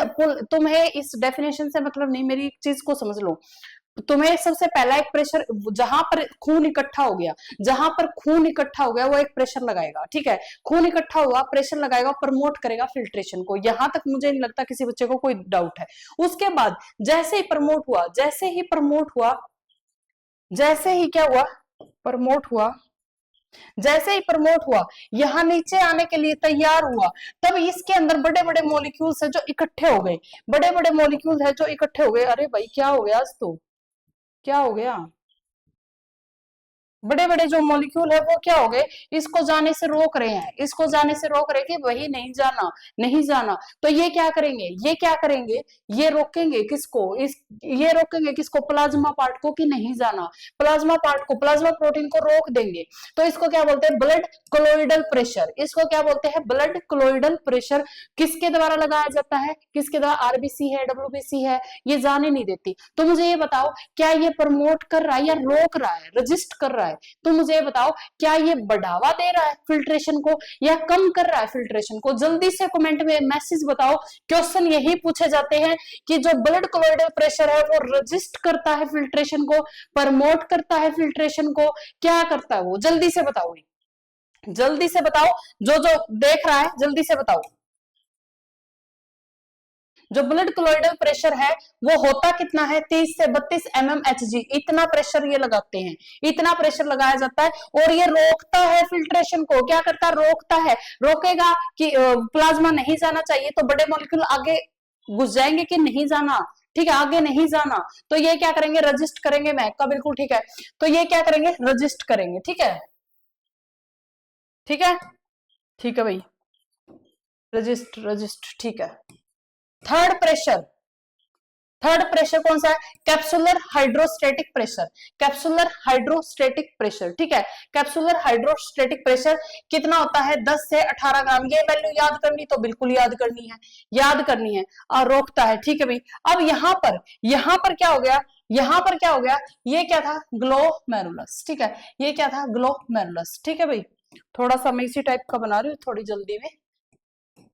तुम्हें इस डेफिनेशन से मतलब नहीं, मेरी एक चीज को समझ लो, तुम्हें सबसे पहला एक प्रेशर, जहां पर खून इकट्ठा हो गया, जहां पर खून इकट्ठा हो गया वो एक प्रेशर लगाएगा, ठीक है, खून इकट्ठा हुआ, प्रेशर लगाएगा, प्रमोट करेगा फिल्ट्रेशन को, यहां तक मुझे नहीं लगता किसी बच्चे को कोई डाउट है। उसके बाद जैसे ही प्रमोट हुआ, जैसे ही क्या हुआ, प्रमोट हुआ, जैसे ही प्रमोट हुआ, यहां नीचे आने के लिए तैयार हुआ, तब इसके अंदर बड़े बड़े मॉलिक्यूल्स है जो इकट्ठे हो गए, बड़े बड़े मॉलिक्यूल है जो इकट्ठे हो गए। अरे भाई क्या हो गया आज, तो क्या हो गया, बड़े बड़े जो मॉलिक्यूल है वो क्या हो गए, इसको जाने से रोक रहे हैं, इसको जाने से रोक रहे कि वही नहीं जाना, नहीं जाना। तो ये क्या करेंगे, ये क्या करेंगे, ये रोकेंगे किसको, ये रोकेंगे किसको, प्लाज्मा पार्ट को कि नहीं जाना, प्लाज्मा पार्ट को, प्लाज्मा प्रोटीन को रोक देंगे। तो इसको क्या बोलते हैं, ब्लड कोलोइडल प्रेशर, इसको क्या बोलते हैं, ब्लड कोलोइडल प्रेशर। किसके द्वारा लगाया जाता है, किसके द्वारा, आरबीसी है, डब्ल्यूबीसी है, ये जाने नहीं देती। तो मुझे ये बताओ, क्या ये प्रमोट कर रहा है या रोक रहा है, रजिस्ट कर रहा है? तो मुझे बताओ, क्या ये बढ़ावा दे रहा है फिल्ट्रेशन को या कम कर रहा है फिल्ट्रेशन को? जल्दी से कमेंट में मैसेज बताओ। क्वेश्चन यही पूछे जाते हैं कि जो ब्लड कोलोइडल प्रेशर है वो रजिस्ट करता है फिल्ट्रेशन को, प्रमोट करता है फिल्ट्रेशन को, क्या करता है वो? जल्दी से बताओ, जल्दी से बताओ, जो जो देख रहा है जल्दी से बताओ। जो ब्लड कोलोइडल प्रेशर है वो होता कितना है, 30 से 32 mmHg, इतना प्रेशर ये लगाते हैं, इतना प्रेशर लगाया जाता है। और ये रोकता है फिल्ट्रेशन को, क्या करता है, रोकता है, रोकेगा कि प्लाज्मा नहीं जाना चाहिए, तो बड़े मॉलिक्यूल आगे घुस जाएंगे कि नहीं जाना, ठीक है, आगे नहीं जाना, तो ये क्या करेंगे, रजिस्ट करेंगे। मैं का बिल्कुल ठीक है, तो ये क्या करेंगे, रजिस्ट करेंगे, ठीक है, ठीक है, ठीक है भाई, रजिस्ट रजिस्ट, ठीक है। थर्ड प्रेशर, थर्ड प्रेशर कौन सा है, capsular hydrostatic pressure, capsular hydrostatic pressure, ठीक है, कैप्सुलर हाइड्रोस्टेटिक प्रेशर कितना होता है, 10 से 18 ग्राम। ये वैल्यू याद करनी तो बिल्कुल याद करनी है, याद करनी है, और रोकता है, ठीक है भाई। अब यहाँ पर क्या हो गया, यहाँ पर क्या हो गया, ये क्या था, ग्लोमेरुलस, ठीक है, ये क्या था, ग्लोमेरुलस, ठीक है भाई। थोड़ा सा मैं इसी टाइप का बना रही हूँ, थोड़ी जल्दी में।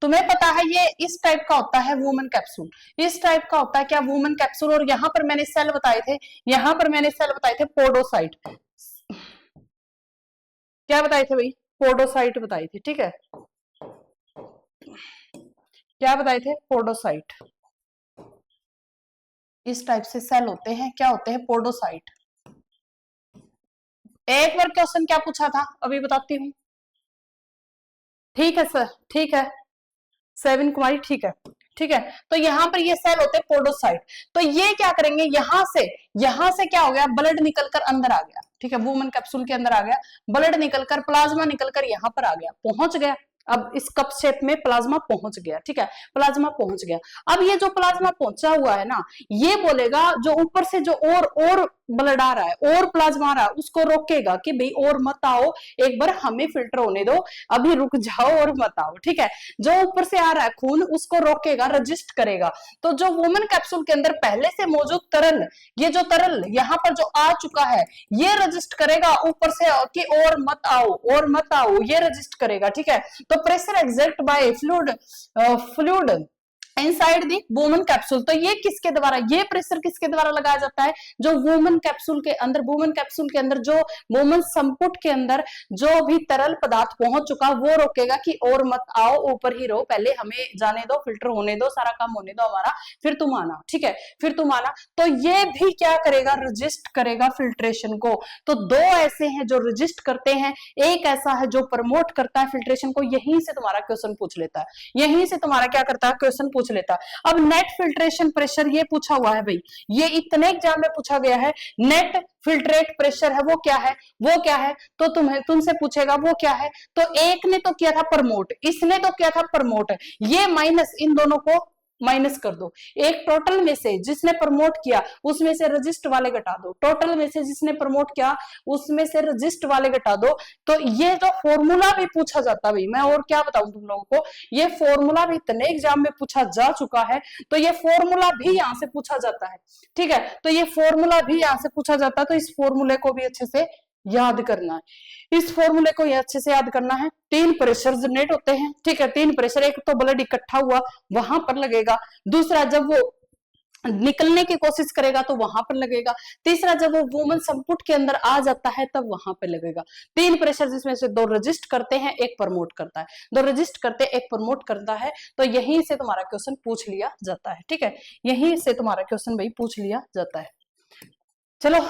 तुम्हें पता है ये इस टाइप का होता है वुमन कैप्सूल, इस टाइप का होता है क्या, वुमन कैप्सूल। और यहाँ पर मैंने सेल बताए थे, यहाँ पर मैंने सेल बताए थे पोडोसाइट, क्या बताए थे भाई, पोडोसाइट बताई थी, ठीक है, क्या बताए थे, पोडोसाइट। इस टाइप से सेल होते हैं, क्या होते हैं, पोडोसाइट। एक बार क्वेश्चन क्या पूछा था अभी बताती हूँ, ठीक है सर, ठीक है, 7 कुमारी, ठीक है, ठीक है। तो यहाँ पर ये सेल होते हैं पोडोसाइट। तो ये क्या करेंगे, यहाँ से क्या हो गया, ब्लड निकलकर अंदर आ गया, ठीक है, वुमन कैप्सूल के अंदर आ गया, ब्लड निकलकर, प्लाज्मा निकलकर यहाँ पर आ गया, पहुंच गया। अब इस कप शेप में प्लाज्मा पहुंच गया, ठीक है, प्लाज्मा पहुंच गया। अब ये जो प्लाज्मा पहुंचा हुआ है ना, ये बोलेगा जो ऊपर से जो और ब्लड आ रहा है और प्लाज्मा आ रहा है उसको रोकेगा कि भाई और मत आओ, एक बार हमें फिल्टर होने दो, अभी रुक जाओ और मत आओ, ठीक है। जो ऊपर से आ रहा है खून उसको रोकेगा, रजिस्ट करेगा। तो जो वुमेन कैप्सूल के अंदर पहले से मौजूद तरल, ये जो तरल यहाँ पर जो आ चुका है ये रजिस्ट करेगा ऊपर से कि और मत आओ और मत आओ, ये रजिस्ट करेगा, ठीक है। तो pressure exert by fluid inside the Bowman capsule, तो ये किसके द्वारा, ये प्रेशर किसके द्वारा लगाया जाता है, जो वुमेन कैप्सूल के अंदर, वुमेन कैप्सूल के अंदर जो वुमेन संपुट के अंदर जो भी तरल पदार्थ पहुंच चुका वो रोकेगा कि और मत आओ, ऊपर ही रहो, पहले हमें जाने दो, फिल्टर होने दो, सारा काम होने दो हमारा, फिर तुम आना, ठीक है, फिर तुम आना। तो ये भी क्या करेगा, रजिस्ट करेगा फिल्ट्रेशन को। तो दो ऐसे हैं जो रजिस्ट करते हैं, एक ऐसा है जो प्रमोट करता है फिल्ट्रेशन को। यहीं से तुम्हारा क्वेश्चन पूछ लेता है, यहीं से तुम्हारा क्या करता है, क्वेश्चन पूछ लेता है। अब नेट फिल्ट्रेशन प्रेशर ये पूछा हुआ है भाई, ये इतने एग्जाम में पूछा गया है। नेट फिल्ट्रेट प्रेशर है वो क्या है, वो क्या है, तो तुमसे पूछेगा वो क्या है। तो एक ने तो किया था प्रमोट, इसने तो किया था प्रमोट, ये माइनस, इन दोनों को माइनस कर दो। एक टोटल में से जिसने प्रमोट किया उसमें से रजिस्ट वाले घटा दो, टोटल में से जिसने प्रमोट किया उसमें से रजिस्ट वाले घटा दो। तो ये जो फॉर्मूला भी पूछा जाता है भाई, मैं और क्या बताऊं तुम लोगों को, ये फॉर्मूला भी इतने एग्जाम में पूछा जा चुका है, तो ये फॉर्मूला भी यहां से पूछा जाता है, ठीक है। तो ये फॉर्मूला भी यहां से पूछा जाता है, तो इस फॉर्मूले को भी अच्छे से याद करना है, इस फॉर्मूले को अच्छे से याद करना है। तीन प्रेशर जनरेट होते हैं, ठीक है, तीन प्रेशर, एक तो ब्लड इकट्ठा हुआ वहां पर लगेगा, दूसरा जब वो निकलने की कोशिश करेगा तो वहां पर लगेगा, तीसरा जब वो वुमेन संपुट के अंदर आ जाता है तब वहां पर लगेगा। तीन प्रेशर जिसमें से दो रजिस्ट करते हैं, एक प्रमोट करता है, दो रजिस्ट करते एक प्रमोट करता है। तो यहीं से तुम्हारा क्वेश्चन पूछ लिया जाता है, ठीक है, यहीं से तुम्हारा क्वेश्चन भाई पूछ लिया जाता है। चलो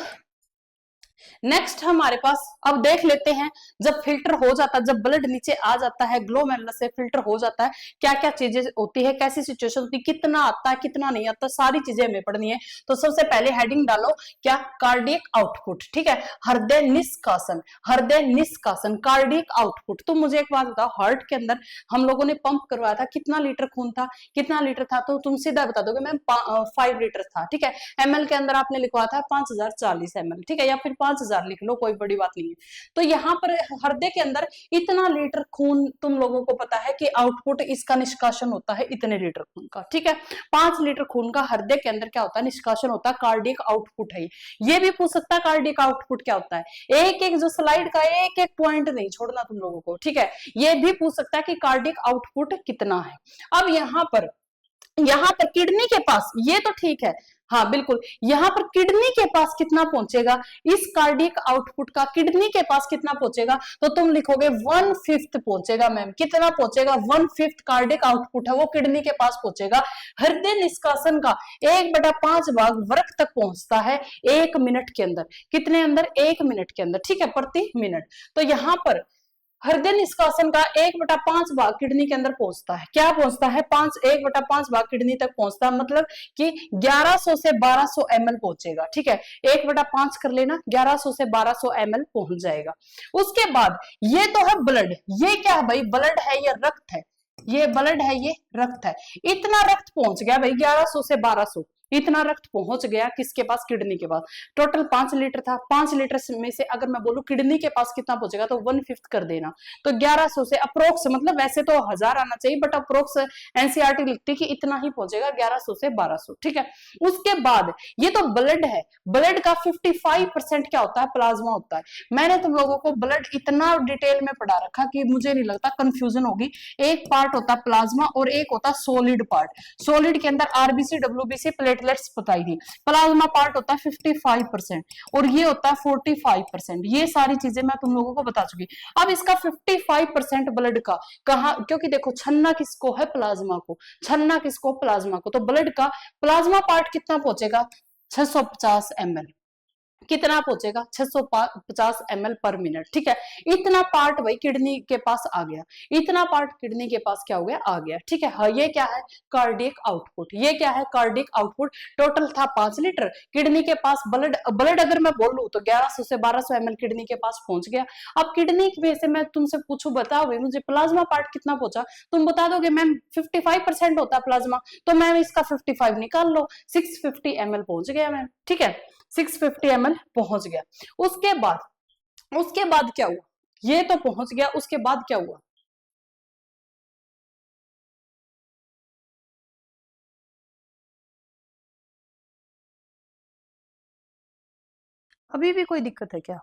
नेक्स्ट हमारे पास अब देख लेते हैं, जब फिल्टर हो जाता है, जब ब्लड नीचे आ जाता है, ग्लोमेरुलस से फिल्टर हो जाता है, क्या क्या चीजें होती है, कैसी सिचुएशन होती है, कितना आता है कितना नहीं आता, सारी चीजें हमें पढ़नी है। तो सबसे पहले हेडिंग डालो क्या, कार्डियक आउटपुट, ठीक है, हृदय निष्कासन, हृदय निष्कासन, कार्डियक आउटपुट। तुम मुझे एक बात बताओ, हार्ट के अंदर हम लोगों ने पंप करवाया था, कितना लीटर खून था, कितना लीटर था, तो तुम सीधा बता दोगे मैम 5 लीटर था, ठीक है। एमएल के अंदर आपने लिखवा था 5040 ml, ठीक है, या फिर 5000 लिख लो, कोई बड़ी बात नहीं है। तो यहाँ पर हृदय के अंदर इतना लीटर खून, तुम लोगों को पता है कि आउटपुट इसका निष्कासन होता है इतने लीटर खून का, ठीक है। 5 लीटर खून का हृदय के अंदर क्या होता है, निष्कासन होता है, कार्डियक आउटपुट है। ये भी पूछ सकता है कार्डियक आउटपुट क्या होता है, एक एक जो स्लाइड का एक एक पॉइंट नहीं छोड़ना तुम लोगों को, ठीक है। ये भी पूछ सकता है कि कार्डियक आउटपुट कितना है। अब यहाँ पर किडनी के पास, ये तो ठीक है, हाँ बिल्कुल, यहाँ पर किडनी के पास कितना पहुंचेगा, इस कार्डियक आउटपुट का किडनी के पास कितना पहुंचेगा, तो तुम लिखोगे 1/5 पहुंचेगा मैम, कितना पहुंचेगा, 1/5 कार्डियक आउटपुट है वो किडनी के पास पहुंचेगा। हृदय निष्कासन का 1/5 भाग वृक्क तक पहुंचता है 1 मिनट के अंदर, कितने अंदर, 1 मिनट के अंदर, ठीक है, प्रति मिनट। तो यहाँ पर हृदय निष्कासन का 1/5 भाग किडनी के अंदर पहुंचता है, क्या पहुंचता है, 1/5 भाग किडनी तक पहुंचता है, मतलब कि 1100 से 1200 ml पहुंचेगा, ठीक है, 1/5 कर लेना, 1100 से 1200 ml पहुंच जाएगा। उसके बाद ये तो है ब्लड, ये क्या है भाई, ब्लड है, ये रक्त है, ये ब्लड है, ये रक्त है, इतना रक्त पहुंच गया भाई 1100 से 1200, इतना रक्त पहुंच गया किसके पास, किडनी के पास। टोटल 5 लीटर था, 5 लीटर में से अगर मैं बोलूं किडनी के पास कितना पहुंचेगा, तो 1/5 कर देना, तो 1100 से अप्रोक्स, मतलब वैसे तो 1000 आना चाहिए, बट अप्रोक्स एनसीईआरटी लिखती कि इतना ही पहुंचेगा 1100 से 1200, ठीक है। उसके बाद ये तो ब्लड है, ब्लड का 55% क्या होता है, प्लाज्मा होता है। मैंने तुम लोगों को ब्लड इतना डिटेल में पढ़ा रखा कि मुझे नहीं लगता कंफ्यूजन होगी। एक पार्ट होता है प्लाज्मा और एक होता है सोलिड पार्ट, सोलिड के अंदर आरबीसी, डब्ल्यूबीसी, प्लेटलेट्स बताई थी। प्लाज्मा पार्ट होता है 55% और ये होता है 45%, ये सारी चीजें मैं तुम लोगों को बता चुकी। अब इसका 55% ब्लड का कहा, क्योंकि देखो छन्ना किसको है, प्लाज्मा को, छन्ना किसको, प्लाज्मा को, तो ब्लड का प्लाज्मा पार्ट कितना पहुंचेगा, 650 ml, कितना पहुंचेगा 650 ml पर मिनट, ठीक है। इतना पार्ट भाई किडनी के पास आ गया, इतना पार्ट किडनी के पास क्या हो गया, आ गया, ठीक है। हाँ, ये क्या है, कार्डियक आउटपुट, ये क्या है, कार्डियक आउटपुट। टोटल था 5 लीटर किडनी के पास। ब्लड ब्लड अगर मैं बोलूं तो 1100 से 1200 ml किडनी के पास पहुंच गया। अब किडनी में से मैं तुमसे पूछूं, बताओ भाई मुझे प्लाज्मा पार्ट कितना पहुंचा, तुम बता दोगे मैम 55% होता है प्लाज्मा, तो मैम इसका 55 निकाल लो, 650 ml पहुंच गया मैम, ठीक है, 650 ml पहुंच गया। उसके बाद क्या हुआ, ये तो पहुंच गया, उसके बाद क्या हुआ, अभी भी कोई दिक्कत है क्या?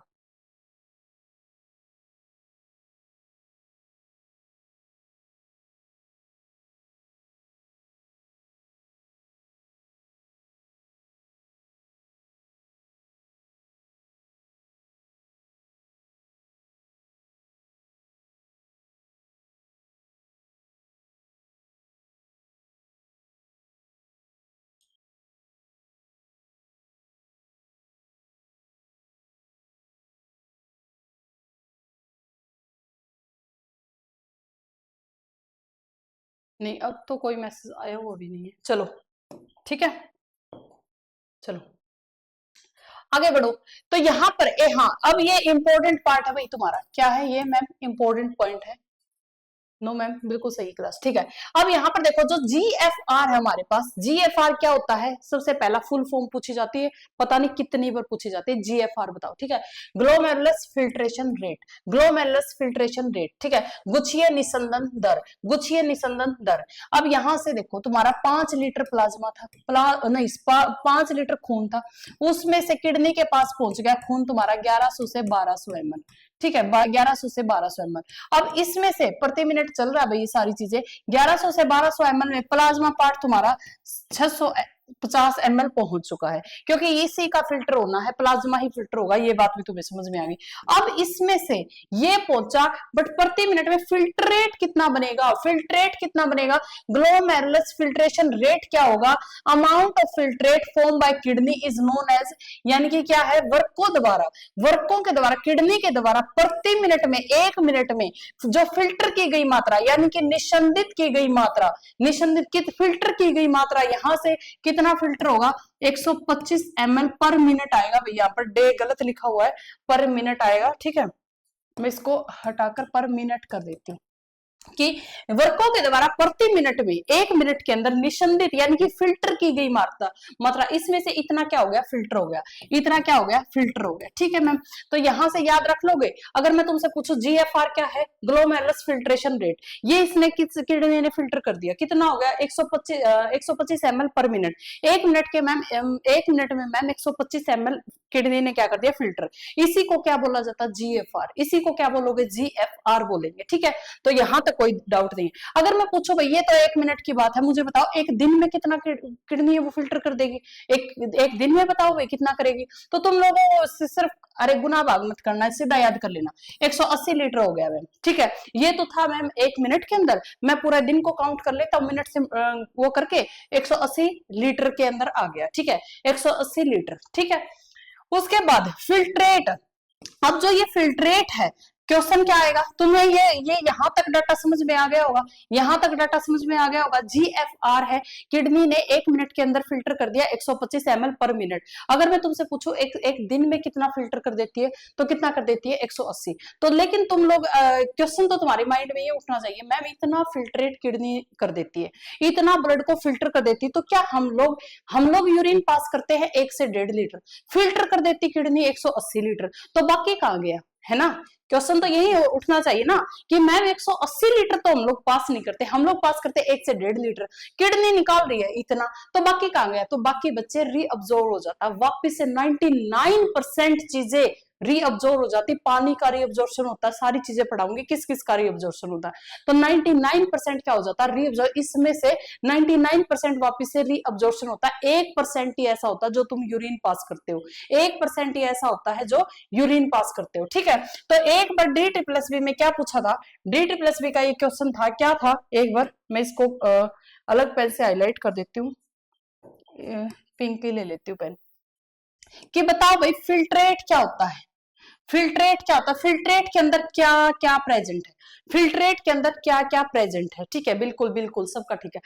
नहीं, अब तो कोई मैसेज आया हुआ भी नहीं है, चलो ठीक है, चलो आगे बढ़ो। तो यहाँ पर हाँ, अब ये इंपॉर्टेंट पार्ट है भाई तुम्हारा, क्या है ये मैम, इंपॉर्टेंट पॉइंट है। नो मैम, बिल्कुल सही क्लास, ठीक है। अब यहाँ पर देखो जो GFR है हमारे पास, GFR क्या होता है, सबसे पहला फुल फॉर्म पूछी जाती है, पता नहीं कितनी बार पूछी जाती है, GFR बताओ, ठीक है। Glomerulus filtration rate, glomerulus filtration rate, ठीक है। गुच्छीय निस्संदन दर, गुच्छीय निस्संदन दर। अब यहां से देखो तुम्हारा 5 लीटर प्लाज्मा था, नहीं 5 लीटर खून था, उसमें से किडनी के पास पहुंच गया खून तुम्हारा 1100 से 1200 ml, ठीक है, 1100 से 1200 ml। अब इसमें से प्रति मिनट चल रहा है भाई ये सारी चीजें, 1100 से 1200 ml में प्लाज्मा पार्ट तुम्हारा 650 ml पहुंच चुका है, क्योंकि इसी का फिल्टर होना है, प्लाज्मा ही फिल्टर होगा, ये बात भी तुम्हें समझ में आ गई। अब इसमें से ये पहुंचा, बट प्रति मिनट में फिल्ट्रेट कितना बनेगा, फिल्ट्रेट कितना बनेगा, ग्लोमेरुलस फिल्ट्रेशन रेट क्या होगा, amount of filtrate form by kidney is known as, यानी कि क्या है, वर्कों द्वारा, वर्कों के द्वारा, किडनी के द्वारा प्रति मिनट में, 1 मिनट में जो फिल्टर की गई मात्रा, यानी कि निशंदित की गई मात्रा, निशंदित की फिल्टर की गई मात्रा, यहां से कितना फिल्टर होगा, 125 ml पर मिनट आएगा भैया, यहाँ पर डे गलत लिखा हुआ है, पर मिनट आएगा, ठीक है। मैं इसको हटाकर पर मिनट कर देती हूँ कि वर्कों के द्वारा प्रति मिनट में, 1 मिनट के अंदर निशंदित यानी कि फिल्टर की गई मात्रा, इसमें से इतना क्या हो गया, फिल्टर हो गया, इतना क्या हो गया, फिल्टर हो गया, ठीक है मैम। तो यहां से याद रख लोगे। अगर मैं तुमसे पूछूं GFR क्या है, ग्लोमेरुलस फिल्ट्रेशन रेट, ये इसने किडनी ने फिल्टर कर दिया, कितना हो गया, 125 ml पर मिनट, 1 मिनट के मैम, 1 मिनट में मैम 125 ml किडनी ने क्या कर दिया, फिल्टर। इसी को क्या बोला जाता है, GFR, इसी को क्या बोलोगे, GFR बोलेंगे, ठीक है। तो यहां तक कोई डाउट नहीं है। अगर मैं पूछूं भाई ये तो 1 मिनट की बात है, मुझे बताओ एक दिन में कितना किडनी है वो फिल्टर कर देगी, एक दिन में बताओ भाई कितना करेगी, तो तुम लोगों को सिर्फ अरे गुना भाग मत करना है, सीधा याद कर लेना, 180 लीटर हो गया मैम, ठीक है। ये तो था मैम 1 मिनट के अंदर, मैं पूरा दिन को काउंट कर लेता हूँ, मिनट से वो करके 180 लीटर के अंदर आ गया, ठीक है, 180 लीटर, ठीक है। उसके बाद फिल्ट्रेट, अब जो ये फिल्ट्रेट है, क्वेश्चन क्या आएगा, तुम्हें ये यहां तक डाटा समझ में आ गया होगा, यहां तक डाटा समझ में आ गया होगा। GFR है, किडनी ने 1 मिनट के अंदर फिल्टर कर दिया 125 ml पर मिनट। अगर मैं तुमसे पूछूं एक दिन में कितना फिल्टर कर देती है, तो कितना कर देती है, 180। तो लेकिन तुम लोग क्वेश्चन तो तुम्हारे माइंड में ये उठना चाहिए, मैम इतना फिल्ट्रेट किडनी कर देती है, इतना ब्लड को फिल्टर कर देती है, तो क्या हम लोग यूरिन पास करते हैं 1 से 1.5 लीटर, फिल्टर कर देती किडनी 180 लीटर, तो बाकी कहां गया, है ना। क्वेश्चन तो यही उठना चाहिए ना कि मैम 180 लीटर तो हम लोग पास नहीं करते, हम लोग पास करते 1 से 1.5 लीटर, किडनी निकाल रही है इतना, तो बाकी कहां गया, तो बाकी बच्चे रीअब्जॉर्ब हो जाता है वापिस से, 99% चीजें रीअब्जॉर्ब हो जाती, पानी का रीअब्जॉर्प्शन होता है, सारी चीजें पढ़ाऊंगी किस किस का रीअब्जॉर्प्शन होता है, तो 99% क्या हो जाता है, रीअब्जॉर्ब, इसमें से 99% वापिस से रीअब्जॉर्प्शन होता है, 1% ही ऐसा होता है जो तुम यूरिन पास करते हो, 1% ही ऐसा होता है जो यूरिन पास करते हो, ठीक है। तो एक बार DSSB में क्या पूछा था, DSSB का ये क्वेश्चन था, क्या था, एक बार मैं इसको अलग पेन से हाईलाइट कर देती हूँ, पिंक ही ले लेती हूँ पेन, कि बताओ भाई फिल्ट्रेट क्या होता है, फिल्ट्रेट क्या होता है, फिल्ट्रेट के अंदर क्या क्या प्रेजेंट है, फिल्ट्रेट के अंदर क्या क्या प्रेजेंट है। ठीक है, बिल्कुल बिल्कुल सबका ठीक है,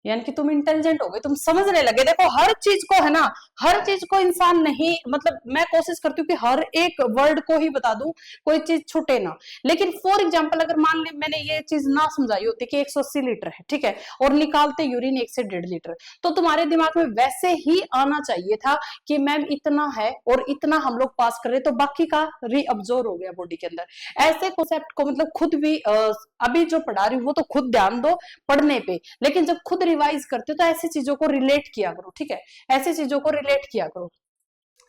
यानी कि तुम इंटेलिजेंट हो गए, तुम समझने लगे। देखो हर चीज को है ना, हर चीज को इंसान नहीं, मतलब मैं कोशिश करती हूँ कि हर एक वर्ड को ही बता दूं, कोई चीज छूटे ना। लेकिन फॉर एग्जांपल अगर मान ले मैंने ये चीज ना समझाई होती कि 180 लीटर है, ठीक है, और निकालते यूरिन 1 से 1.5 लीटर, तो तुम्हारे दिमाग में वैसे ही आना चाहिए था कि मैम इतना है और इतना हम लोग पास कर रहे, तो बाकी का रीअब्जॉर्व हो गया बॉडी के अंदर। ऐसे कॉन्सेप्ट को मतलब खुद भी अभी जो पढ़ा रही हूँ वो तो खुद ध्यान दो पढ़ने पे, लेकिन जब खुद रिवाइज करते हो तो ऐसी चीजों को रिलेट किया करो। ठीक है, ऐसी चीजों को रिलेट किया करो।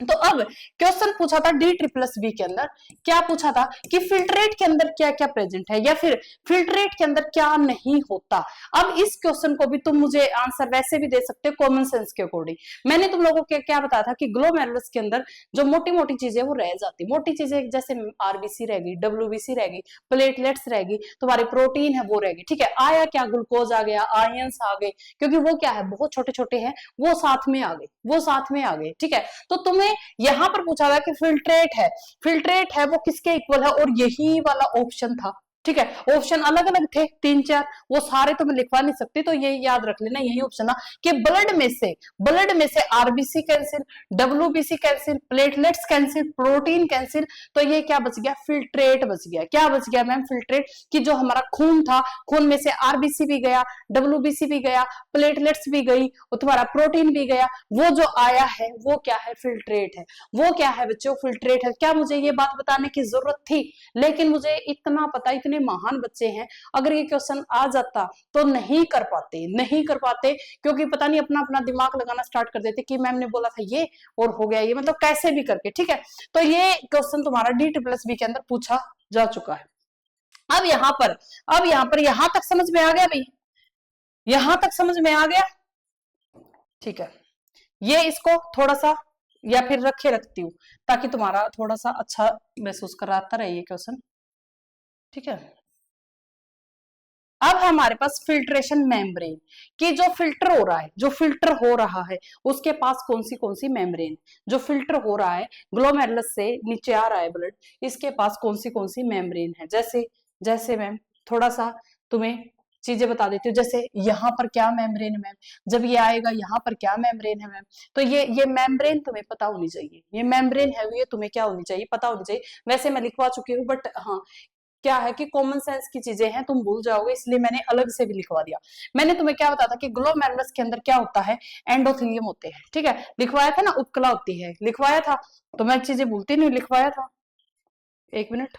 तो अब क्वेश्चन पूछा था डी ट्रिपल्स बी के अंदर, क्या पूछा था कि फिल्ट्रेट के अंदर क्या क्या प्रेजेंट है, या फिर फिल्ट्रेट के अंदर क्या नहीं होता। अब इस क्वेश्चन को भी तुम मुझे आंसर वैसे भी दे सकते हो कॉमन सेंस के अकॉर्डिंग। मैंने तुम लोगों को क्या बताया था कि ग्लोमेरुलस के अंदर जो मोटी मोटी चीजें वो रह जाती, मोटी चीजें जैसे आरबीसी रहेगी, डब्ल्यूबीसी रहेगी, प्लेटलेट्स रहेगी, तुम्हारी प्रोटीन है वो रहेगी। ठीक है, आया क्या, ग्लूकोज आ गया, आयंस आ गए, क्योंकि वो क्या है बहुत छोटे छोटे हैं, वो साथ में आ गए, वो साथ में आ गए। ठीक है, तो तुम्हें यहां पर पूछा था कि फिल्ट्रेट है, फिल्ट्रेट है वो किसके इक्वल है, और यही वाला ऑप्शन था। ठीक है, ऑप्शन अलग अलग थे 3-4, वो सारे तो मैं लिखवा नहीं सकती, तो ये याद रख लेना, यही ऑप्शन था कि ब्लड में से RBC cancel, WBC cancel, platelets cancel, protein cancel, तो ये क्या बच गया, फिल्ट्रेट बच गया। क्या बच गया मैम, फिल्ट्रेट, कि जो हमारा खून था, खून में से आरबीसी भी गया, डब्ल्यूबीसी भी गया, प्लेटलेट्स भी गई, और तुम्हारा प्रोटीन भी गया, वो जो आया है वो क्या है, फिल्ट्रेट है। वो क्या है बच्चों, फिल्ट्रेट है। क्या मुझे ये बात बताने की जरूरत थी, लेकिन मुझे इतना पता, इतने महान बच्चे हैं, अगर ये क्वेश्चन आ जाता तो नहीं कर पाते, नहीं कर पाते, क्योंकि पता नहीं अपना अपना दिमाग लगाना स्टार्ट कर देते कि मैम ने बोला था ये और हो गया ये, मतलब कैसे भी करके। ठीक है, तो ये क्वेश्चन तुम्हारा डी ट्रिपल एस बी के अंदर पूछा जा चुका है। अब यहां पर, यहां तक समझ में आ गया भाई, यहां तक समझ में आ गया। ठीक है, ये इसको थोड़ा सा या फिर रखती हूँ ताकि तुम्हारा थोड़ा सा अच्छा महसूस कराता रहे ये क्वेश्चन। ठीक है, अब हमारे पास फिल्ट्रेशन मेम्ब्रेन, कि जो फिल्टर हो रहा है, जो फिल्टर हो रहा है उसके पास कौन सी मेम्ब्रेन, जो फिल्टर हो रहा है ग्लोमेरुलस से नीचे आ रहा है ब्लड, इसके पास कौन सी मेम्ब्रेन है। जैसे जैसे मैम थोड़ा सा तुम्हें चीजें बता देती हूँ, जैसे यहाँ पर क्या मेम्ब्रेन है मैम, जब ये आएगा यहाँ पर क्या मेम्ब्रेन है मैम, तो ये मेम्ब्रेन तुम्हें पता होनी चाहिए, ये मेम्ब्रेन है ये तुम्हें क्या होनी चाहिए, पता होनी चाहिए। वैसे मैं लिखवा चुकी हूँ, बट हाँ क्या है कि कॉमन सेंस की चीजें हैं, तुम भूल जाओगे, इसलिए मैंने अलग से भी लिखवा दिया। मैंने तुम्हें क्या बताया था कि ग्लोमेरुलस के अंदर क्या होता है, एंडोथेलियम होते हैं। ठीक है, लिखवाया था ना, उपकला होती है, लिखवाया था, तो मैं चीजें भूलती नहीं, लिखवाया था। एक मिनट,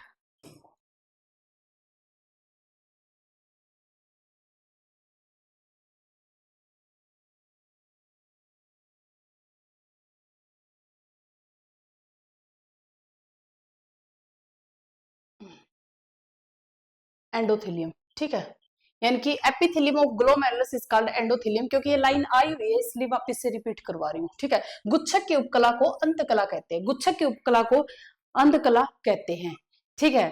एंडोथेलियम। ठीक है, यानी कि epithelium of glomerulus is called endothelium, क्योंकि ये लाइन आई हुई है इसलिए वापस से रिपीट करवा रही हूँ। ठीक है, गुच्छक की उपकला को अंतकला कहते हैं, गुच्छक की उपकला को अंतकला कहते हैं। ठीक है,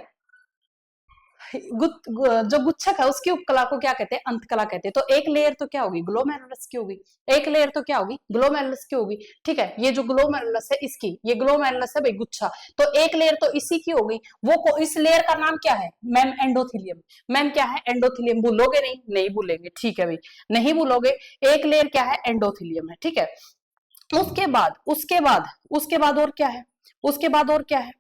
जो गुच्छक है उसकी उपकला को क्या कहते हैं, अंतकला कहते हैं। तो एक लेयर तो क्या होगी, ग्लोमेरुलस की होगी, एक लेयर तो क्या होगी, ग्लोमेरुलस की होगी। ठीक है, ये जो ग्लोमेरुलस है इसकी, ये ग्लोमेरुलस है भाई गुच्छा, तो एक लेयर तो इसी की होगी, वो इस लेयर का नाम क्या है मैम, एंडोथेलियम। मैम क्या है, एंडोथेलियम। भूलोगे नहीं, नहीं भूलेंगे, ठीक है भाई, नहीं भूलोगे। एक लेयर क्या है, एंडोथेलियम है। ठीक है, उसके बाद और क्या है, उसके बाद और क्या है,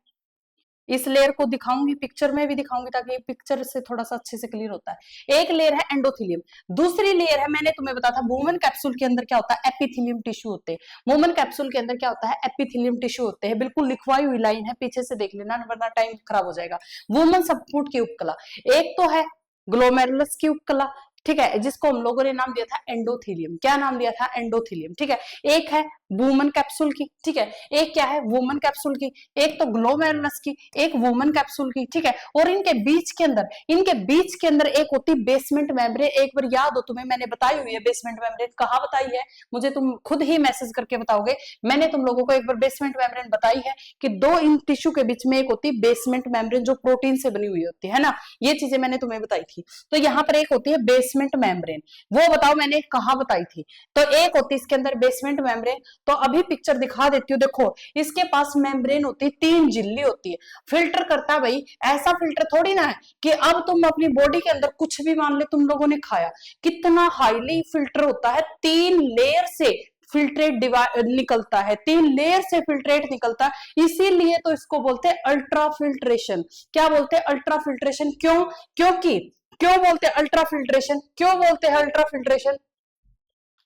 इस लेयर को दिखाऊंगी, पिक्चर में भी दिखाऊंगी ताकि पिक्चर से थोड़ा सा अच्छे से क्लियर होता है। एक लेयर है एंडोथेलियम, दूसरी लेयर है, मैंने तुम्हें बताया था वुमेन कैप्सूल के अंदर क्या होता है, एपिथेलियम टिश्यू होते हैं। वुमेन कैप्सूल के अंदर क्या होता है, एपिथेलियम टिश्यू होते हैं, बिल्कुल लिखवाई हुई लाइन है, पीछे से देख लेना वरना टाइम खराब हो जाएगा। वुमेन सबफूट की उपकला, एक तो है ग्लोमेरुलस की उपकला, ठीक है, जिसको हम लोगों ने नाम दिया था एंडोथेलियम। क्या नाम दिया था, एंडोथेलियम। ठीक है, एक है वुमेन कैप्सूल की, ठीक है, एक क्या है वुमेन कैप्सूल की, एक तो ग्लोमेरुलस की, एक वुमेन कैप्सूल की। ठीक है, और इनके बीच के अंदर एक होती बेसमेंट मेम्ब्रेन। एक बार याद हो तुम्हें, मैंने बताई हुई है बेसमेंट मेम्ब्रेन, कहाँ बताई है मुझे तुम खुद ही मैसेज करके बताओगे। मैंने तुम लोगों को एक बार बेसमेंट मेम्ब्रेन बताई है कि दो इन टिश्यू के बीच में एक होती बेसमेंट मेम्ब्रेन जो प्रोटीन से बनी हुई होती है ना, ये चीजें मैंने तुम्हें बताई थी। तो यहाँ पर एक होती है बेस बेसमेंट मेम्ब्रेन, वो बताओ मैंने कहाँ बताई थी। तो एक होती है इसके अंदर बेसमेंट मेम्ब्रेन, तो अभी पिक्चर दिखा देती हूँ, देखो इसके पास मेम्ब्रेन होती है, 3 झिल्ली होती है, फिल्टर करता है भाई। ऐसा फिल्टर थोड़ी ना है कि अब तुम अपनी बॉडी के अंदर कुछ भी मान ले तुम लोगों ने खाया, कितना हाईली फिल्टर होता है, 3 लेयर से फिल्ट्रेट निकलता है, 3 लेयर से फिल्ट्रेट निकलता है, इसीलिए तो इसको बोलते हैं अल्ट्रा फिल्ट्रेशन। क्या बोलते हैं? Ultra filtration. क्यों? क्योंकि क्यों बोलते हैं अल्ट्रा फिल्ट्रेशन? क्यों बोलते हैं अल्ट्रा फिल्ट्रेशन?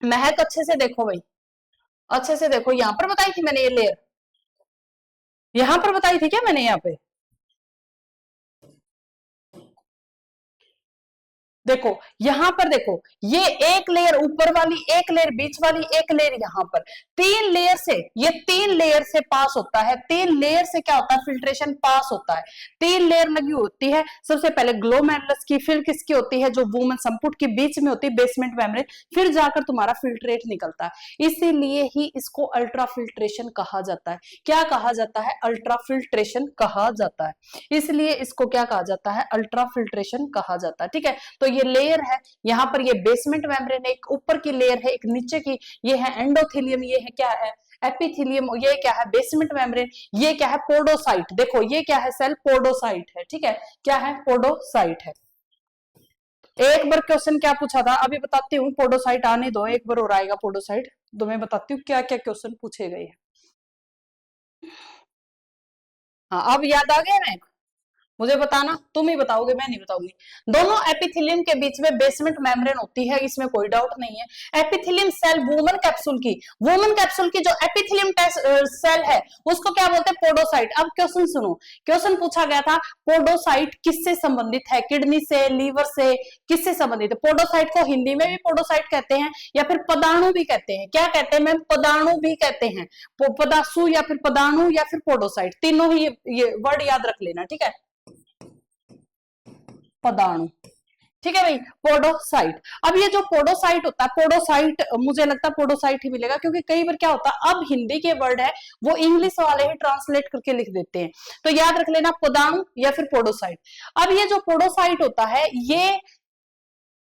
महक अच्छे से देखो भाई, अच्छे से देखो, यहां पर बताई थी मैंने ये लेयर, यहां पर बताई थी क्या मैंने यहाँ पे? देखो यहां पर देखो, ये एक लेयर ऊपर वाली, एक लेयर बीच वाली, एक लेयर यहां पर, 3 लेयर से, ये 3 लेयर से पास होता है, 3 लेयर से क्या होता है? फिल्ट्रेशन पास होता है। 3 लेयर लगी होती है, सबसे पहले ग्लोमेरुलस की, फिर किसकी होती है? जो वुमन संपुट के बीच में होती है बेसमेंट मेम्ब्रेन, फिर जाकर तुम्हारा फिल्ट्रेट निकलता है। इसीलिए ही इसको अल्ट्रा फिल्ट्रेशन कहा जाता है। क्या कहा जाता है? अल्ट्रा फिल्ट्रेशन कहा जाता है। इसलिए इसको क्या कहा जाता है? अल्ट्रा फिल्ट्रेशन कहा जाता है। ठीक है, तो ये लेयर है, यहाँ पर ये बेसमेंट मेम्ब्रेन, एक ऊपर की लेयर है, एक नीचे की, ये है एंडोथेलियम, ये है क्या है? एपिथेलियम, ये क्या है? बेसमेंट मेम्ब्रेन, ये क्या है? पोडोसाइट। देखो ये क्या है? सेल पोडोसाइट है। ठीक है, क्या है? पोडोसाइट है। एक बार क्वेश्चन क्या पूछा था अभी बताती हूँ, पोडोसाइट आने दो, एक बार और आएगा पोडोसाइट, तो मैं बताती हूँ क्या क्या क्वेश्चन पूछे गए हैं। हाँ अब याद आ गया ना? मुझे बताना, तुम ही बताओगे, मैं नहीं बताऊंगी। दोनों एपिथेलियम के बीच में बेसमेंट मेम्ब्रेन होती है, इसमें कोई डाउट नहीं है। एपिथेलियम सेल वुमन कैप्सूल की, वुमन कैप्सूल की जो एपिथेलियम सेल है उसको क्या बोलते हैं? पोडोसाइट। अब क्वेश्चन सुनो, क्वेश्चन पूछा गया था पोडोसाइट किससे संबंधित है? किडनी से, लीवर से, किससे संबंधित है? पोडोसाइट को हिंदी में भी पोडोसाइट कहते हैं या फिर पदाणु भी कहते हैं। क्या कहते हैं मैम? पदाणु भी कहते हैं, पदासु या फिर पदाणु या फिर पोडोसाइट, तीनों ही ये वर्ड याद रख लेना। ठीक है, पदाणु। ठीक है भाई, पोडोसाइट। अब ये जो पोडोसाइट होता है, पोडोसाइट मुझे लगता है पोडोसाइट ही मिलेगा, क्योंकि कई बार क्या होता है अब हिंदी के वर्ड है वो इंग्लिश वाले ही ट्रांसलेट करके लिख देते हैं, तो याद रख लेना पदाणु या फिर पोडोसाइट। अब ये जो पोडोसाइट होता है, ये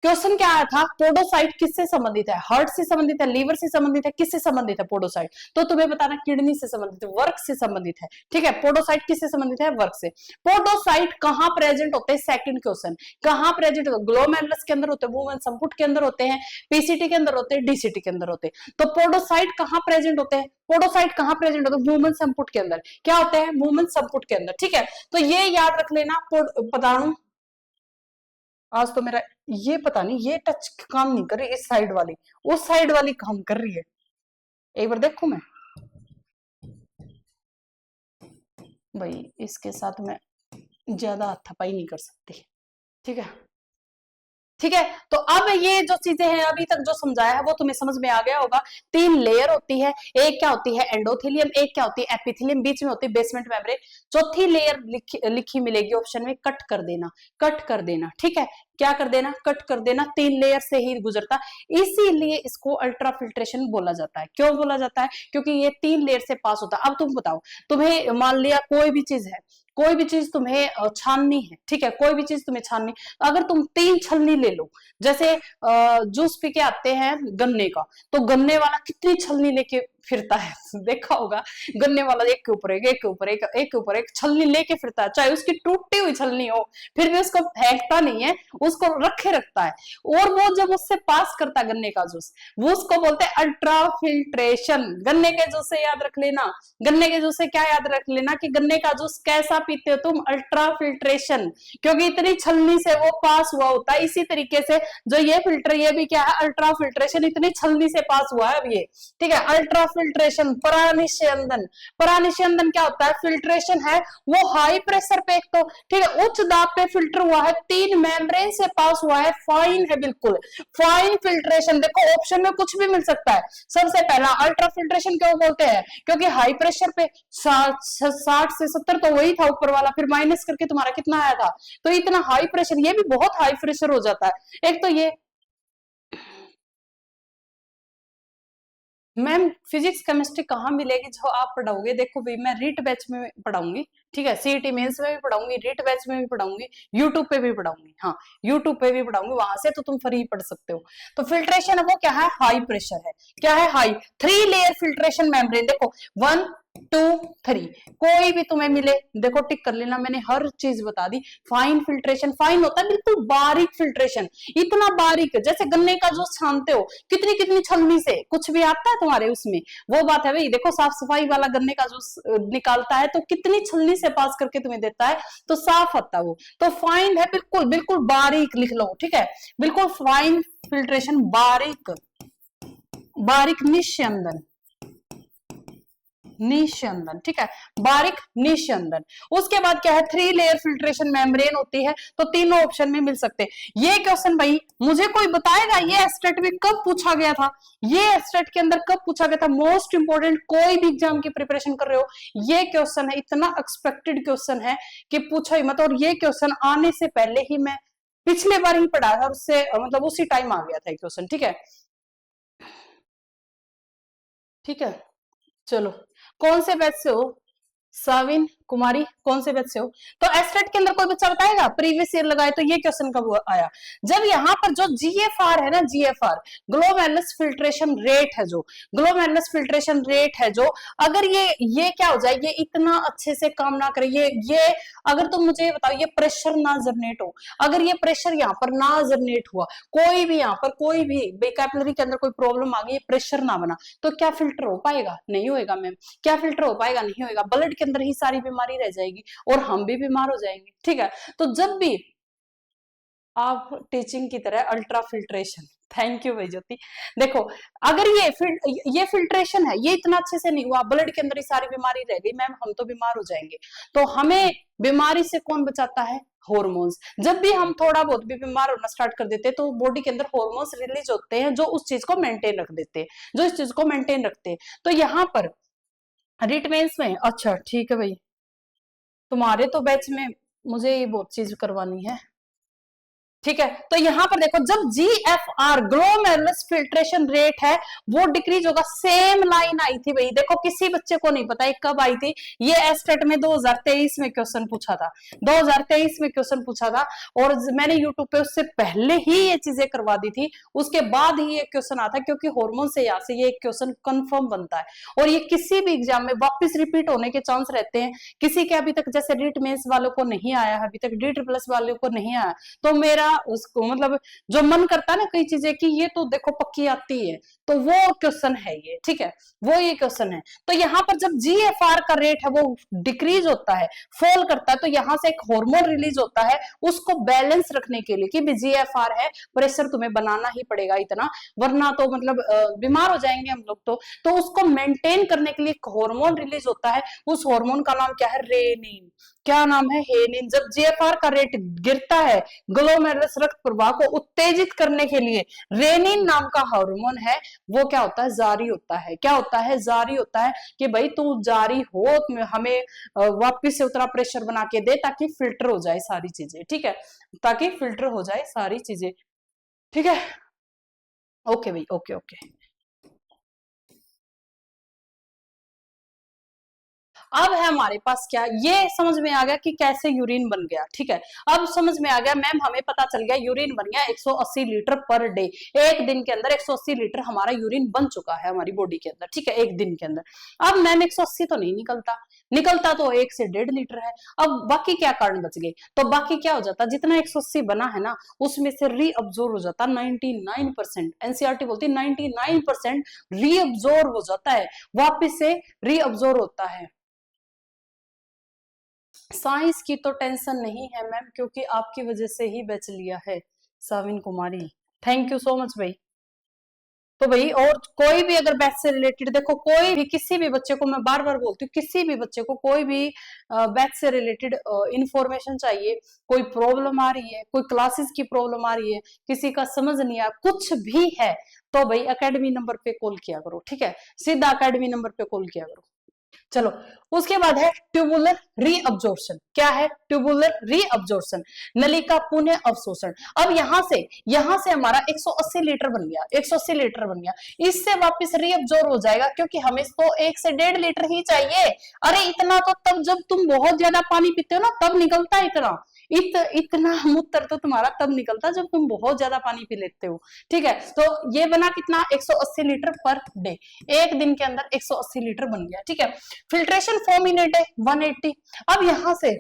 क्वेश्चन क्या आया था? पोडोसाइट किससे संबंधित है? हार्ट से संबंधित है, लीवर से संबंधित है, किससे संबंधित है पोडोसाइट? तो तुम्हें बताना किडनी से संबंधित है, वर्क से संबंधित है। ठीक है, पोडोसाइट किससे संबंधित है? वर्क से। पोडोसाइट कहां प्रेजेंट होते हैं? सेकंड क्वेश्चन, कहां प्रेजेंट होते हैं? ग्लोमेरुलस के अंदर होते हैं, वुमन संपुट के अंदर होते हैं, पीसीटी के अंदर होते हैं, डीसीटी के अंदर होते हैं। तो पोडोसाइट कहां प्रेजेंट होते हैं? पोडोसाइट कहां प्रेजेंट होते हैं? वुमन संपुट के अंदर। क्या होते हैं? वुमन संपुट के अंदर। ठीक है, तो ये याद रख लेना। पदाणु, आज तो मेरा ये पता नहीं ये टच काम नहीं कर रही, इस साइड वाली, उस साइड वाली काम कर रही है, एक बार देखू मैं भाई, इसके साथ मैं ज्यादा हाथापाई नहीं कर सकती। ठीक है, ठीक है, तो अब ये जो चीजें हैं अभी तक जो समझाया है वो तुम्हें समझ में आ गया होगा। 3 लेयर होती है, एक क्या होती है? एंडोथेलियम, एक क्या होती है? एपिथेलियम, बीच में होती है बेसमेंट मेम्ब्रेन। चौथी लेयर लिखी मिलेगी ऑप्शन में, कट कर देना, कट कर देना। ठीक है, क्या कर देना? कट कर देना, 3 लेयर से ही गुजरता, इसीलिए इसको अल्ट्रा फिल्ट्रेशन बोला जाता है। क्यों बोला जाता है? क्योंकि ये 3 लेयर से पास होता है। अब तुम बताओ, तुम्हें मान लिया कोई भी चीज है, कोई भी चीज तुम्हें छाननी है। ठीक है, कोई भी चीज तुम्हें छाननी, अगर तुम 3 छलनी ले लो, जैसे जूस पी के आते हैं गन्ने का, तो गन्ने वाला कितनी छलनी लेके फिरता है देखा होगा, गन्ने वाला एक के ऊपर एक, एक के ऊपर एक, एक के ऊपर एक छलनी लेके फिरता है, चाहे उसकी टूटी हुई छलनी हो, फिर भी उसको फेंकता नहीं है, उसको रखे रखता है। और वो जब उससे पास करता है गन्ने का जूस, वो उसको बोलते हैं अल्ट्रा फिल्ट्रेशन। गन्ने के जूस से याद रख लेना, गन्ने के जूस से क्या याद रख लेना कि गन्ने का जूस कैसा पीते हो तुम? अल्ट्रा फिल्ट्रेशन, क्योंकि इतनी छलनी से वो पास हुआ होता है। इसी तरीके से जो ये फिल्टर, ये भी क्या है? अल्ट्रा फिल्ट्रेशन, इतनी छलनी से पास हुआ है अब ये। ठीक है, अल्ट्रा फिल्ट्रेशन। परानिष्यंदन, परानिष्यंदन क्या होता है? फिल्ट्रेशन है वो हाई प्रेशर पे, एक तो ठीक है उच्च दाब पे फिल्टर हुआ है, 3 मेम्ब्रेन से पास हुआ है, फाइन है, बिल्कुल फाइन फिल्ट्रेशन। देखो ऑप्शन में कुछ भी मिल सकता है। सबसे पहला अल्ट्रा फिल्ट्रेशन क्यों बोलते हैं? क्योंकि हाई प्रेशर पे 60 से 70 तो वही था ऊपर वाला, फिर माइनस करके तुम्हारा कितना आया था, तो इतना हाई प्रेशर, ये भी बहुत हाई प्रेशर हो जाता है। एक तो ये मैम फिजिक्स केमिस्ट्री कहाँ मिलेगी जो आप पढ़ाओगे? देखो भाई मैं रीट बैच में पढ़ाऊंगी, ठीक है, सीईटी मेंस में भी पढ़ाऊंगी, रीट बैच में भी पढ़ाऊंगी, यूट्यूब पे भी पढ़ाऊंगी, हाँ यूट्यूब पे भी पढ़ाऊंगी, वहां से तो तुम फ्री पढ़ सकते हो। तो फिल्ट्रेशन है वो क्या है, हाई प्रेशर है, क्या है, हाई। 3 लेयर फिल्ट्रेशन मेम्ब्रेन, देखो 1 2 3, कोई भी तुम्हें मिले, देखो टिक कर लेना, मैंने हर चीज बता दी। फाइन फिल्ट्रेशन, फाइन होता है बिल्कुल बारीक फिल्ट्रेशन, इतना बारीक जैसे गन्ने का जूस छानते हो, कितनी कितनी छलनी से, कुछ भी आता है तुम्हारे उसमें, वो बात है भाई। देखो साफ सफाई वाला गन्ने का जूस निकालता है तो कितनी छलनी से पास करके तुम्हें देता है, तो साफ आता है वो। तो फाइन है बिल्कुल, बिल्कुल बारीक लिख लो, ठीक है, बिल्कुल फाइन फिल्ट्रेशन, बारीक, बारीक निस्यंदन, निस्यंदन, ठीक है, बारीक निस्यंदन। उसके बाद क्या है, 3 लेयर फिल्ट्रेशन मेम्ब्रेन होती है, तो तीनों ऑप्शन में मिल सकते हैं। ये क्वेश्चन भाई मुझे कोई बताएगा ये एस्टेट में कब पूछा गया था, ये एस्टेट के अंदर कब पूछा गया था, मोस्ट इंपोर्टेंट, कोई भी एग्जाम की प्रिपरेशन कर रहे हो, ये क्वेश्चन है, इतना एक्सपेक्टेड क्वेश्चन है कि पूछो ही मत। और ये क्वेश्चन आने से पहले ही मैं पिछले बार ही पढ़ा था, उससे मतलब उसी टाइम आ गया था क्वेश्चन, ठीक है, ठीक है। चलो, कौन से बैच से हो, साविन कुमारी, कौन से बैच से हो? तो एस्टेट के अंदर कोई बच्चा बताएगा प्रीवियस ईयर लगाए तो ये क्वेश्चन कब आया, जब यहाँ पर जो जीएफआर है ना, जीएफआर ग्लोमेरुलस फिल्ट्रेशन रेट है, जो ग्लोमेरुलस फिल्ट्रेशन रेट है, जो अगर ये क्या हो जाए, ये इतना अच्छे से काम ना करे, ये अगर तुम मुझे बताओ, ये प्रेशर ना जनरेट हो, अगर ये प्रेशर यहाँ पर ना जनरेट हुआ, कोई भी यहाँ पर कोई भी कैपिलरी के अंदर कोई प्रॉब्लम आ गई, प्रेशर ना बना, तो क्या फिल्टर हो पाएगा, नहीं होएगा मैम। क्या फिल्टर हो पाएगा, नहीं होएगा, ब्लड के अंदर ही सारी बीमारी रह जाएगी और हम भी बीमार हो जाएंगे, ठीक है। तो जब भी आप टीचिंग की तरह अल्ट्रा फिल्ट्रेशन, थैंक यू भाई ज्योति, देखो अगर ये फिल्ट्रेशन है, ये इतना अच्छे से नहीं हुआ, ब्लड के अंदर ही सारी बीमारी रह गई मैम, हम तो बीमार हो जाएंगे। तो हमें बीमारी से कौन बचाता है, हॉर्मोन्स। जब भी हम थोड़ा बहुत भी बीमार होना स्टार्ट कर देते हैं तो बॉडी के अंदर हॉर्मोन्स रिलीज होते हैं जो उस चीज को मेंटेन रख देते हैं, जो इस चीज को मेंटेन रखते हैं। तो यहाँ पर रिट मेंस में, अच्छा ठीक है भाई, तुम्हारे तो बैच में मुझे ये बहुत चीज करवानी है, ठीक है। तो यहां पर देखो, जब जीएफआर ग्लोमेरुलस फिल्ट्रेशन रेट है वो डिक्रीज होगा, सेम लाइन आई थी भाई, देखो किसी बच्चे को नहीं पता है कब आई थी, ये एस्टेट में 2023 में क्वेश्चन पूछा था, 2023 में क्वेश्चन पूछा था, और मैंने यूट्यूब पे उससे पहले ही ये चीजें करवा दी थी, उसके बाद ही ये क्वेश्चन आता है, क्योंकि हार्मोन से यहाँ से ये क्वेश्चन कंफर्म बनता है, और ये किसी भी एग्जाम में वापस रिपीट होने के चांस रहते हैं। किसी के अभी तक, जैसे रीट मेंस वालों को नहीं आया, अभी तक डी ट्रिपल एस वालों को नहीं आया, तो मेरा उसको मतलब जो मन करता है ना कई चीजें की, ये तो देखो पक्की आती है, तो वो क्वेश्चन है ये, ठीक है, वो ये क्वेश्चन है। तो यहाँ पर जब जीएफआर का रेट है वो डिक्रीज होता है, फॉल करता है, तो यहाँ से एक हार्मोन रिलीज होता है उसको बैलेंस रखने के लिए, कि जीएफआर है, प्रेशर तुम्हें बनाना ही पड़ेगा इतना, वरना तो मतलब बीमार हो जाएंगे हम लोग। तो उसको मेंटेन करने के लिए एक हार्मोन रिलीज होता है, उस हार्मोन का नाम क्या है, रेनिन। क्या नाम है, हेनिन। जब जीएफआर का रेट गिरता है, ग्लोमेरुलस रक्त प्रवाह को उत्तेजित करने के लिए रेनिन नाम का हार्मोन है, वो क्या होता है, जारी होता है। क्या होता है, जारी होता है, कि भाई तू जारी हो, हमें वापिस से उतना प्रेशर बना के दे ताकि फिल्टर हो जाए सारी चीजें, ठीक है, ताकि फिल्टर हो जाए सारी चीजें, ठीक है। ओके भाई, ओके ओके। अब है हमारे पास क्या, ये समझ में आ गया कि कैसे यूरिन बन गया, ठीक है। अब समझ में आ गया मैम, हमें पता चल गया यूरिन बन गया 180 लीटर पर डे, एक दिन के अंदर 180 लीटर हमारा यूरिन बन चुका है हमारी बॉडी के अंदर, ठीक है, एक दिन के अंदर। अब मैम 180 तो नहीं निकलता, निकलता तो 1 से 1.5 लीटर है। अब बाकी क्या कारण बच गए, तो बाकी क्या हो जाता, जितना 180 बना है ना उसमें से रीअब्जॉर्ब हो जाता 99%, एनसीईआरटी बोलती है 99% रीअब्जॉर्ब हो जाता है, वापिस से रीअब्जॉर्ब होता है। साइंस की तो टेंशन नहीं है मैम, क्योंकि आपकी वजह से ही बैच लिया है, साविन कुमारी, थैंक यू सो मच भाई। तो भाई और कोई भी अगर बैच से रिलेटेड, देखो कोई भी किसी भी बच्चे को, मैं बार बार बोलती हूँ, किसी भी बच्चे को कोई भी बैच से रिलेटेड इंफॉर्मेशन चाहिए, कोई प्रॉब्लम आ रही है, कोई क्लासेस की प्रॉब्लम आ रही है, किसी का समझ नहीं आया, कुछ भी है, तो भाई एकेडमी नंबर पे कॉल किया करो, ठीक है, सीधा एकेडमी नंबर पे कॉल किया करो। चलो, उसके बाद है ट्यूबुलर रीअब्जॉर्प्शन। क्या है? ट्यूबुलर रीअब्जॉर्प्शन, नलिका पुनः अवशोषण। अब यहां से हमारा 180 लीटर बन गया, 180 लीटर बन गया, इससे वापस रीअब्जॉर्ब हो जाएगा, क्योंकि हमें तो 1 से 1.5 लीटर ही चाहिए। अरे इतना तो तब जब तुम बहुत ज्यादा पानी पीते हो ना, तब निकलता है इतना। इतना मूत्र तो तुम्हारा तब निकलता जब तुम बहुत ज्यादा पानी पी लेते हो। ठीक है, तो ये बना कितना? 180 लीटर पर डे, एक दिन के अंदर 180 लीटर बन गया। ठीक है, filtration form in a day 180। अब यहां से,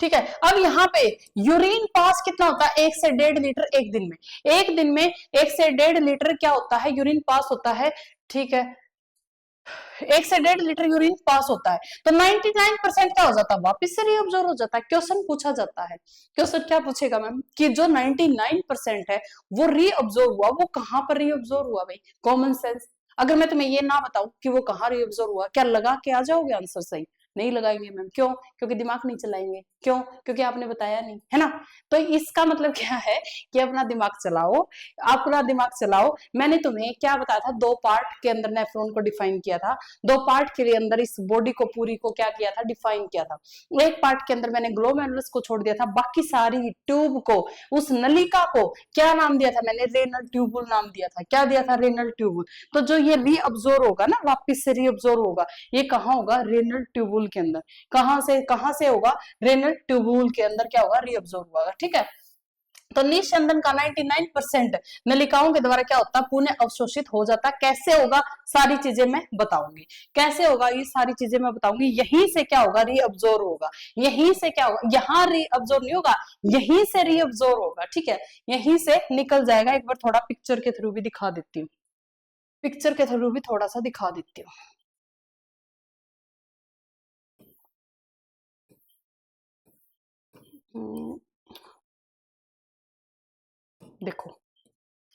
ठीक है, अब यहाँ पे यूरिन पास कितना होता है? 1 से 1.5 लीटर एक दिन में। एक दिन में 1 से 1.5 लीटर क्या होता है? यूरिन पास होता है। ठीक है, 1 से 1.5 लीटर यूरिन पास होता है, तो 99% क्या हो जाता है? वापिस से रीअब्जॉर्ब हो जाता है। क्वेश्चन पूछा जाता है, क्वेश्चन क्या पूछेगा मैम कि जो 99% है वो रीअब्जॉर्ब हुआ, वो कहां पर रीअब्जॉर्ब हुआ? भाई कॉमन सेंस। अगर मैं तुम्हें ये ना बताऊं कि वो कहाँ रीअब्जॉर्ब हुआ, क्या लगा के आ जाओगे आंसर सही? नहीं लगाएंगे मैम। क्यों? क्योंकि दिमाग नहीं चलाएंगे। क्यों? क्योंकि आपने बताया नहीं है ना। तो इसका मतलब क्या है कि अपना दिमाग चलाओ, अपना दिमाग चलाओ। मैंने तुम्हें क्या बताया था? 2 पार्ट के अंदर नेफ्रॉन को डिफाइन किया था, 2 पार्ट के अंदर इस बॉडी को पूरी को क्या किया था? डिफाइन किया था। एक पार्ट के अंदर मैंने ग्लोमेरुलस को छोड़ दिया था, बाकी सारी ट्यूब को, उस नलिका को क्या नाम दिया था मैंने? रेनल ट्यूबुल नाम दिया था। क्या दिया था? Renal tubule. तो जो ये रीअब्जॉर्ब होगा ना, वापिस से रीअब्जॉर्ब होगा, ये कहाँ होगा? रेनल ट्यूबुल के अंदर। कहां से होगा? रेनल ट्यूबुल के अंदर क्या होगा? रीअब्जॉर्ब होगा। ठीक है, तो निस्यंदन का 99% नलिकाओं के द्वारा क्या होता है? पुनः अवशोषित हो जाता। कैसे होगा? सारी चीजें मैं बताऊंगी। कैसे होगा? ये सारी चीजें मैं बताऊंगी। यहीं से क्या होगा? रीअब्जॉर्ब होगा। यहीं से क्या होगा? यहाँ रीअब्जॉर्ब नहीं होगा, यहीं से रीअब्जॉर्ब होगा। ठीक है, यहीं से निकल जाएगा। एक बार थोड़ा पिक्चर के थ्रू भी दिखा देती हूँ, पिक्चर के थ्रू भी थोड़ा सा दिखा देती हूँ। देखो,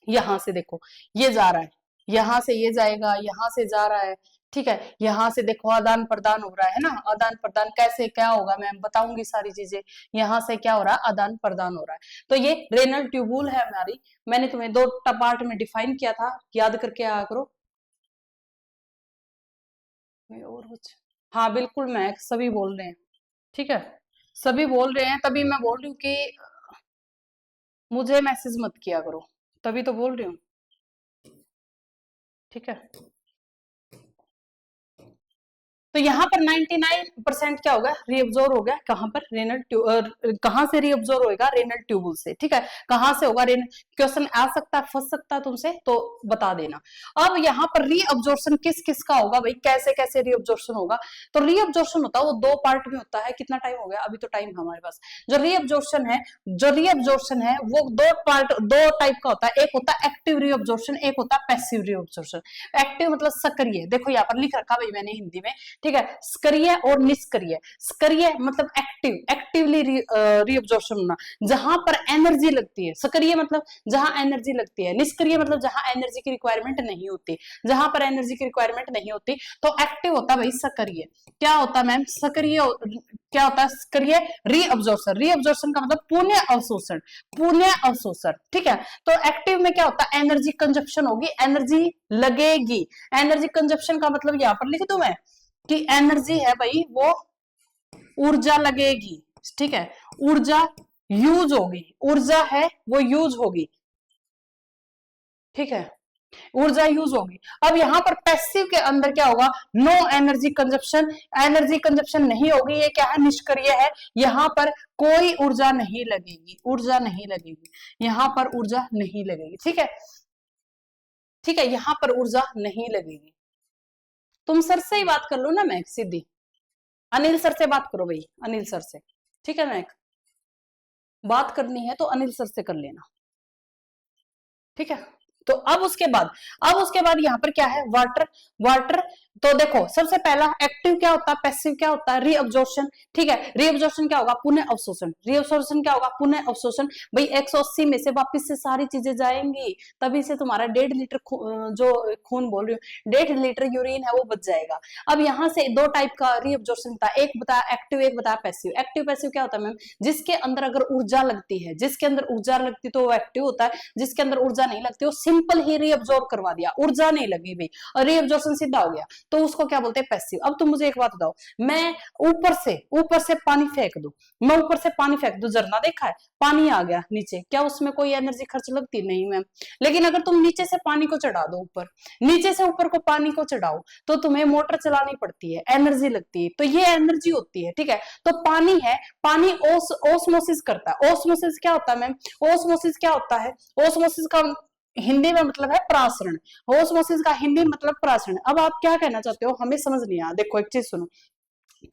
यहां से देखो, ये जा रहा है, यहां से ये जाएगा, यहां से जा रहा है। ठीक है, यहां से देखो आदान प्रदान हो रहा है ना। आदान प्रदान कैसे क्या होगा मैं बताऊंगी सारी चीजें। यहां से क्या हो रहा है? आदान प्रदान हो रहा है। तो ये रेनल ट्यूबुल है हमारी। मैंने तुम्हें 2 पार्ट में डिफाइन किया था, याद करके आया करो। और कुछ? हाँ बिल्कुल, मैं सभी बोल रहे हैं। ठीक है, सभी बोल रहे हैं, तभी मैं बोल रही हूँ कि मुझे मैसेज मत किया करो, तभी तो बोल रही हूँ। ठीक है, तो यहाँ पर 99% क्या होगा? रीअब्जॉर्ब हो गया। कहां पर? रेनल कहां से रीअब्जॉर्ब होगा? रेनल ट्यूबुल से। ठीक है, कहां से होगा? क्वेश्चन आ सकता है, फंस सकता है तुमसे, तो बता देना। अब यहाँ पर रीअब्जॉर्प्शन किस किस का होगा भाई? कैसे कैसे रीअब्जॉर्प्शन होगा? तो रीअब्जॉर्प्शन होता है वो 2 पार्ट में होता है। कितना टाइम हो गया? अभी तो टाइम हमारे पास। जो रीअब्जॉर्प्शन है वो 2 टाइप का होता है। एक होता है एक्टिव रीअब्जॉर्प्शन, एक होता है पैसिव रीअब्जॉर्प्शन। एक्टिव मतलब सक्रिय। देखो यहाँ पर लिख रखा भाई मैंने हिंदी में। ठीक है, सक्रिय और निष्क्रिय। सक्रिय मतलब एक्टिव, एक्टिवली रीअब्जॉर्प्शन होना, जहां पर एनर्जी लगती है। सक्रिय मतलब जहां एनर्जी लगती है, निष्क्रिय मतलब जहां एनर्जी की रिक्वायरमेंट नहीं होती। जहां पर एनर्जी की रिक्वायरमेंट नहीं होती तो एक्टिव होता है भाई सक्रिय। क्या होता है मैम? सक्रिय क्या होता है? सक्रिय रीअब्जॉर्प्शन। रीअब्जॉर्प्शन का मतलब पुनः अवशोषण, पुनः अवशोषण। ठीक है, तो एक्टिव में क्या होता है? एनर्जी कंजप्शन होगी, एनर्जी लगेगी। एनर्जी कंजप्शन का मतलब यहां पर लिख दूं मैं कि एनर्जी है भाई वो ऊर्जा लगेगी। ठीक है, ऊर्जा यूज होगी, ऊर्जा है वो यूज होगी। ठीक है, ऊर्जा यूज होगी। अब यहाँ पर पैसिव के अंदर क्या होगा? No energy consumption, energy consumption नहीं होगी। ये क्या है? निष्क्रिय है। यहाँ पर कोई ऊर्जा नहीं लगेगी, ऊर्जा नहीं लगेगी, यहाँ पर ऊर्जा नहीं लगेगी। ठीक है, ठीक है, यहाँ पर ऊर्जा नहीं लगेगी। तुम सर से ही बात कर लो ना, मैं सीधी अनिल सर से बात करो भाई, अनिल सर से। ठीक है, मैं बात करनी है तो अनिल सर से कर लेना। ठीक है, तो अब उसके बाद यहाँ पर क्या है? Water, water. तो देखो सबसे पहला एक्टिव क्या होता है, पैसिव क्या होता है? रीअब्जॉर्प्शन। ठीक है, रीअब्जॉर्प्शन क्या होगा? पुनः अवशोषण। रीअब्जॉर्प्शन क्या होगा? पुनः अवशोषण। भाई 180 में से वापस से सारी चीजें जाएंगी, तभी से तुम्हारा 1.5 लीटर जो खून बोल रही हूँ, 1.5 लीटर यूरिन है वो बच जाएगा। अब यहाँ से 2 टाइप का रीअब्जॉर्प्शन था, एक बताया एक्टिव, एक बताया पैसिव। एक्टिव पैसिव क्या होता है मैम? जिसके अंदर अगर ऊर्जा लगती है, जिसके अंदर ऊर्जा लगती तो वो एक्टिव होता है, जिसके अंदर ऊर्जा नहीं लगती वो सिंपल ही रीअब्जॉर्ब करवा दिया, ऊर्जा नहीं लगी भाई और रीअब्जॉर्प्शन सीधा हो गया। तो उसको क्या बोलते हैं, पैसिव। अब तुम मुझे एक बात बताओ, मैं ऊपर से पानी फेंक दूं, मैं ऊपर से पानी फेंक दूं, झरना देखा है, पानी आ गया नीचे, क्या उसमें कोई एनर्जी खर्च लगती, नहीं मैम। लेकिन अगर तुम नीचे से पानी को चढ़ा दो ऊपर, नीचे से ऊपर को पानी को चढ़ाओ, तो तुम्हें मोटर चलानी पड़ती है, एनर्जी लगती है, तो ये एनर्जी होती है, ठीक है। तो पानी है, पानी ओस्मोसिस करता है। ओस्मोसिस क्या होता है मैम, ओस्मोसिस क्या होता है, ओस्मोसिस का हिंदी में मतलब है प्रासरण। ओस्मोसिस का हिंदी मतलब प्रासरण। अब आप क्या कहना चाहते हो, हमें समझ नहीं आया। देखो एक चीज सुनो,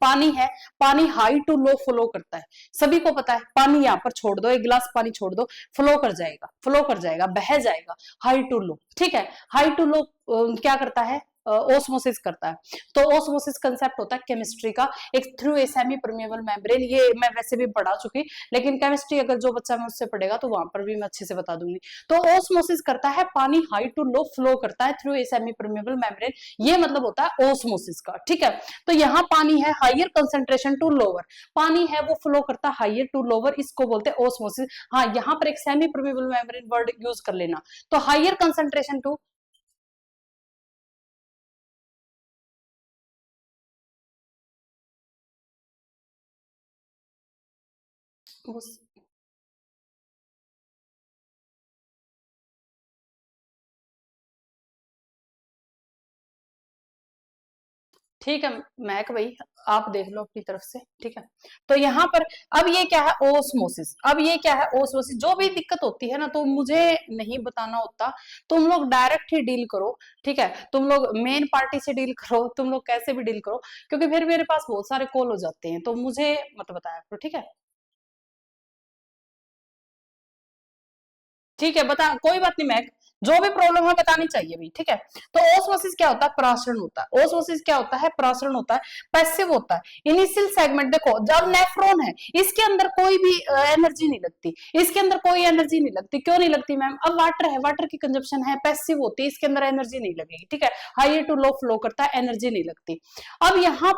पानी है, पानी हाई टू लो फ्लो करता है, सभी को पता है। पानी यहाँ पर छोड़ दो, एक गिलास पानी छोड़ दो, फ्लो कर जाएगा, फ्लो कर जाएगा, बह जाएगा, हाई टू लो, ठीक है। हाई टू लो क्या करता है, ओस्मोसिस करता है। तो ओस्मोसिस कंसेप्ट होता है केमिस्ट्री का, एक through a semi permeable membrane. ये मैं वैसे भी पढ़ा चुकी, लेकिन केमिस्ट्री अगर जो बच्चा मुझसे पढ़ेगा तो वहां पर भी मैं अच्छे से बता दूंगी। तो ओस्मोसिस करता है, पानी हाई टू लो फ्लो करता है through a semi permeable membrane, ये मतलब होता है ओस्मोसिस का, ठीक है। तो यहाँ पानी है हाइयर कंसेंट्रेशन टू लोअर, पानी है वो फ्लो करता है हाइयर टू लोअर, इसको बोलते हैं ओस्मोसिस। हाँ, यहाँ पर एक semi permeable membrane word use कर लेना। तो हाइयर कंसेंट्रेशन टू, ठीक है महक भाई, आप देख लो अपनी तरफ से, ठीक है। तो यहाँ पर अब ये क्या है, ओस्मोसिस। अब ये क्या है, ओस्मोसिस। जो भी दिक्कत होती है ना, तो मुझे नहीं बताना होता, तुम लोग डायरेक्ट ही डील करो, ठीक है। तुम लोग मेन पार्टी से डील करो, तुम लोग कैसे भी डील करो, क्योंकि फिर मेरे पास बहुत सारे कॉल हो जाते हैं, तो मुझे मत बताया करो, ठीक है। ठीक है, बता, कोई बात नहीं महक, जो भी प्रॉब्लम है बतानी चाहिए भी, ठीक है। तो ओस्मोसिस क्या होता है, प्रासरण होता है। ओस्मोसिस क्या होता है, प्रासरण होता है, पैसिव होता है। इनिशियल सेगमेंट देखो, जब नेफ्रॉन है, इसके अंदर कोई भी एनर्जी नहीं लगती, इसके अंदर कोई एनर्जी नहीं लगती, क्यों नहीं लगती मैम, अब वाटर है, वाटर की कंजप्शन है, पैसिव होती है, इसके अंदर एनर्जी नहीं लगेगी, ठीक है। हाइयर टू लो फ्लो करता है, एनर्जी नहीं लगती। अब यहाँ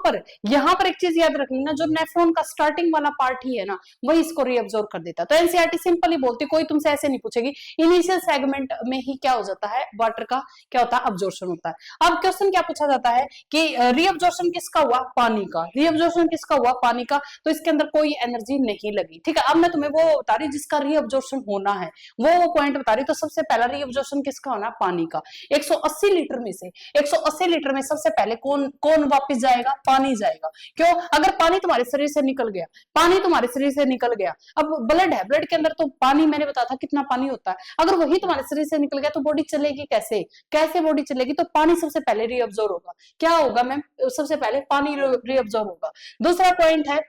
पर एक चीज याद रख लेना, जो नेफ्रॉन का स्टार्टिंग वाला पार्ट ही है ना, वही इसको रीअब्जॉर्ब कर देता है। तो एनसीईआरटी सिंपली बोलती, कोई तुमसे ऐसे नहीं पूछेगी, इनिशियल सेगमेंट में ही क्या हो जाता है, वाटर का क्या होता है, अब्जॉर्प्शन होता है। अब क्वेश्चन क्या पूछा जाता है कि रीअब्जॉर्प्शन किसका हुआ, पानी का। रीअब्जॉर्प्शन किसका हुआ, पानी का। तो इसके अंदर कोई एनर्जी नहीं लगी, ठीक है। अब मैं तुम्हें वो बता रही जिसका रीअब्जॉर्प्शन होना है, वो पॉइंट बता रही। तो सबसे पहला रीअब्जॉर्प्शन किसका होना, पानी का। 180 लीटर में से 180 लीटर में सबसे पहले कौन कौन वापस जाएगा, पानी जाएगा। क्यों, अगर पानी तुम्हारे शरीर से निकल गया, पानी तुम्हारे शरीर से निकल गया, अब ब्लड है, ब्लड के अंदर तो पानी मैंने बताया था कितना पानी होता है, अगर वही तुम्हारे शरीर से निकल गया तो बॉडी चलेगी कैसे, कैसे बॉडी चलेगी। तो पानी सबसे पहले रीअब्जॉर्ब होगा, क्या होगा मैम, सबसे पहले पानी रीअब्जॉर्ब होगा। दूसरा पॉइंट है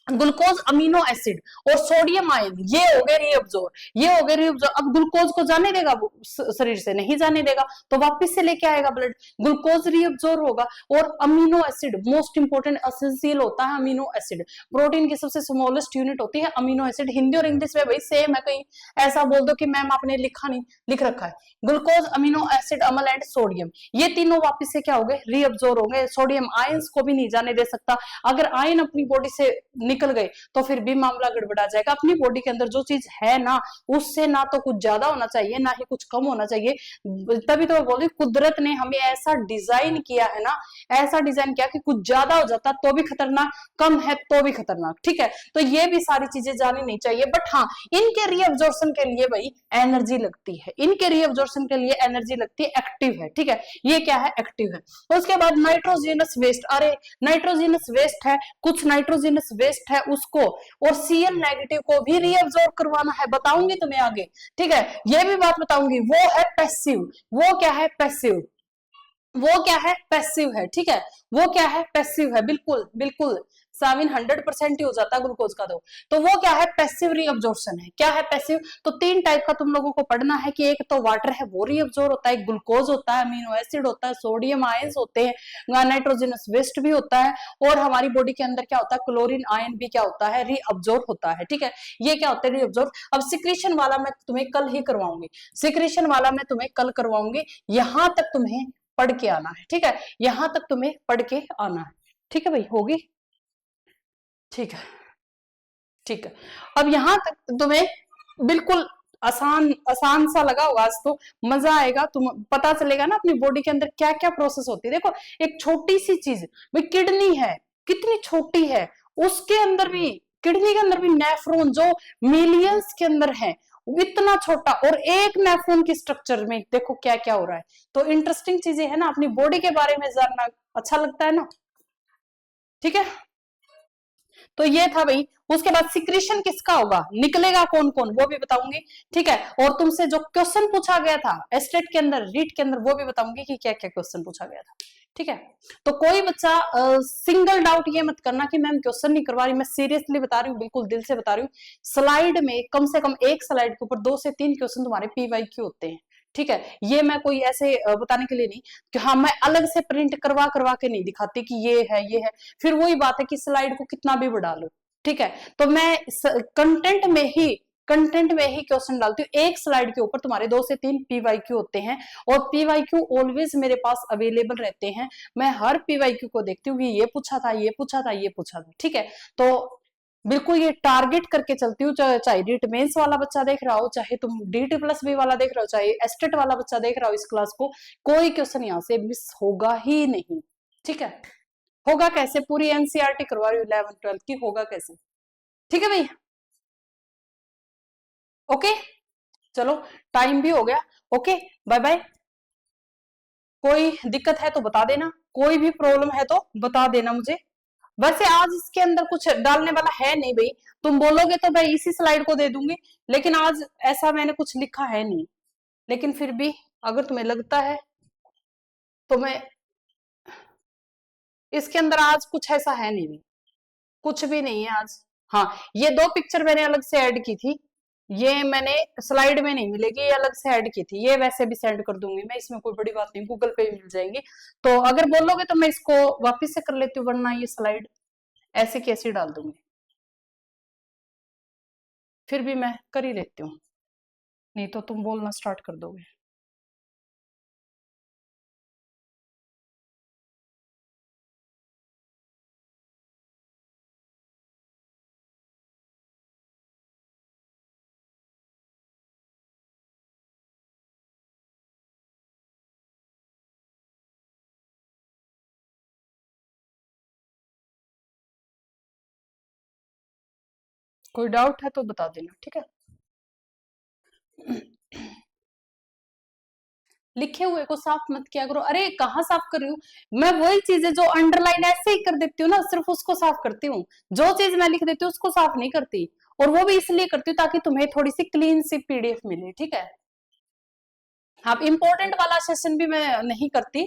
ग्लूकोज, अमीनो एसिड और सोडियम आयन, ये हो गए रीअब्जॉर्ब, ये हो गए रीअब्जॉर्ब। अब ग्लूकोज को जाने देगा वो शरीर से, नहीं जाने देगा, तो वापस से लेके आएगा ब्लड, ग्लूकोज रीअब्जॉर्ब होगा। और amino acid most important essential होता है अमीनो एसिड, प्रोटीन की सबसे स्मॉलेस्ट यूनिट होती है अमीनो एसिड। हिंदी और इंग्लिश में भाई सेम है, कहीं ऐसा बोल दो कि मैम आपने लिखा नहीं, लिख रखा है। ग्लूकोज, अमीनो एसिड, अम्ल एंड सोडियम, ये तीनों वापस से क्या हो गए, रीअब्जॉर्ब हो गए। सोडियम आयंस को भी नहीं जाने दे सकता, अगर आयन अपनी बॉडी से निकल गए तो फिर भी मामला गड़बड़ा जाएगा। अपनी बॉडी के अंदर जो चीज है ना, उससे ना तो कुछ ज्यादा होना चाहिए, ना ही कुछ कम होना चाहिए। तभी तो मैं बोल रही, कुदरत ने हमें ऐसा डिजाइन किया है ना, ऐसा डिजाइन किया कि कुछ ज्यादा हो जाता तो भी खतरनाक, कम है तो भी खतरनाक, ठीक है। तो ये भी सारी चीजें जानी नहीं चाहिए। बट हाँ, इनके रीअब्जॉर्प्शन के लिए भाई एनर्जी लगती है, इनके रीअब्जॉर्प्शन के लिए एनर्जी लगती है, एक्टिव है, ठीक है। ये क्या है, एक्टिव है। उसके बाद नाइट्रोजिनस वेस्ट, अरे नाइट्रोजिनस वेस्ट है, कुछ नाइट्रोजिनस वेस्ट है उसको और सीएल नेगेटिव को भी रीअब्जॉर्ब करवाना है, बताऊंगी तुम्हें आगे, ठीक है। ये भी बात बताऊंगी। वो है पैसिव, वो क्या है, पैसिव, वो क्या है, पैसिव है, ठीक है। वो क्या है, पैसिव है, बिल्कुल बिल्कुल। साविन 100% ही हो जाता है ग्लूकोज का। तो वो क्या है, पैसिव रीअब्जॉर्प्शन है। क्या है, पैसिव। तो तीन टाइप का तुम लोगों को पढ़ना है कि एक तो वाटर है वो रीअब्जॉर्ब होता है, ग्लूकोज होता है, अमीनो एसिड होता है, सोडियम आयंस होते हैं, नाइट्रोजनस वेस्ट भी होता है, और हमारी बॉडी के अंदर क्या होता है, क्लोरीन आयन भी क्या होता है, रीअब्जॉर्ब होता है, ठीक है। ये क्या होता है, रीअब्जॉर्ब। अब सिक्रीशन वाला मैं तुम्हें कल ही करवाऊंगी, सिक्रीशन वाला मैं तुम्हें कल करवाऊंगी। यहां तक तुम्हें पढ़ के आना है, ठीक है। यहां तक तुम्हें पढ़ के आना है, ठीक है भाई, होगी, ठीक है, ठीक है। अब यहां तक तुम्हें बिल्कुल आसान आसान सा लगा होगा आज तो। मजा आएगा, तुम पता चलेगा ना अपनी बॉडी के अंदर क्या क्या प्रोसेस होती है। देखो एक छोटी सी चीज, भाई किडनी है, कितनी छोटी है, उसके अंदर भी, किडनी के अंदर भी नेफ्रॉन जो मिलियंस के अंदर है, इतना छोटा, और एक नेफ्रॉन की स्ट्रक्चर में देखो क्या क्या हो रहा है। तो इंटरेस्टिंग चीजें है ना, अपनी बॉडी के बारे में जानना अच्छा लगता है ना। ठीक है, तो ये था भाई। उसके बाद सिक्रीशन किसका होगा, निकलेगा कौन कौन, वो भी बताऊंगी। ठीक है, और तुमसे जो क्वेश्चन पूछा गया था एस्टेट के अंदर, रीट के अंदर, वो भी बताऊंगी कि क्या क्या क्वेश्चन पूछा गया था। ठीक है, तो कोई बच्चा सिंगल डाउट ये मत करना कि मैम क्वेश्चन नहीं करवा रही, मैं सीरियसली बता रही हूँ, बिल्कुल दिल से बता रही हूँ। स्लाइड में कम से कम एक स्लाइड के ऊपर 2 से 3 क्वेश्चन तुम्हारे पीवाईक्यू होते हैं। ठीक है, ये मैं कोई ऐसे बताने के लिए नहीं कि हाँ मैं अलग से प्रिंट करवा करवा के नहीं दिखाती कि ये है ये है, फिर वही बात है कि स्लाइड को कितना भी बढ़ा लो। ठीक है, तो मैं कंटेंट में ही क्वेश्चन डालती हूँ। एक स्लाइड के ऊपर तुम्हारे 2 से 3 पीवाईक्यू होते हैं, और पीवाईक्यू ऑलवेज मेरे पास अवेलेबल रहते हैं। मैं हर पीवाईक्यू को देखती हूँ कि ये पूछा था, ये पूछा था, ये पूछा था। ठीक है, तो बिल्कुल ये टारगेट करके चलती हूँ, चाहे डीट मेंस वाला बच्चा देख रहा हो, चाहे तुम डीटी प्लस बी वाला देख रहे हो, चाहे एस्टेट वाला बच्चा देख रहा हो इस क्लास को, कोई क्वेश्चन यहाँ से मिस होगा ही नहीं। ठीक है, होगा कैसे, पूरी एनसीईआरटी करवा रही हूँ 11th 12th की, होगा कैसे। ठीक है भाई, ओके, चलो टाइम भी हो गया। Okay, bye bye. कोई दिक्कत है तो बता देना, कोई भी प्रॉब्लम है तो बता देना मुझे। वैसे आज इसके अंदर कुछ डालने वाला है नहीं भाई, तुम बोलोगे तो मैं इसी स्लाइड को दे दूंगी, लेकिन आज ऐसा मैंने कुछ लिखा है नहीं। लेकिन फिर भी अगर तुम्हें लगता है तो मैं, इसके अंदर आज कुछ ऐसा है नहीं भाई, कुछ भी नहीं है आज। हाँ, ये 2 पिक्चर मैंने अलग से ऐड की थी, ये मैंने स्लाइड में नहीं मिलेगी, ये अलग से ऐड की थी, ये वैसे भी सेंड कर दूंगी मैं, इसमें कोई बड़ी बात नहीं, गूगल पे भी मिल जाएंगी। तो अगर बोलोगे तो मैं इसको वापस से कर लेती हूँ, वरना ये स्लाइड ऐसे कैसे डाल दूंगी, फिर भी मैं कर ही लेती हूँ, नहीं तो तुम बोलना स्टार्ट कर दोगे। कोई डाउट है तो बता देना, ठीक है। लिखे हुए को साफ मत किया करो, अरे कहाँ साफ कर रही हूँ मैं, वही चीजें जो अंडरलाइन ऐसे ही कर देती हूँ ना, सिर्फ उसको साफ करती हूँ, जो चीज मैं लिख देती हूँ उसको साफ नहीं करती। और वो भी इसलिए करती हूँ ताकि तुम्हें थोड़ी सी क्लीन सी पीडीएफ मिले, ठीक है। हाँ, इंपॉर्टेंट वाला सेशन भी मैं नहीं करती,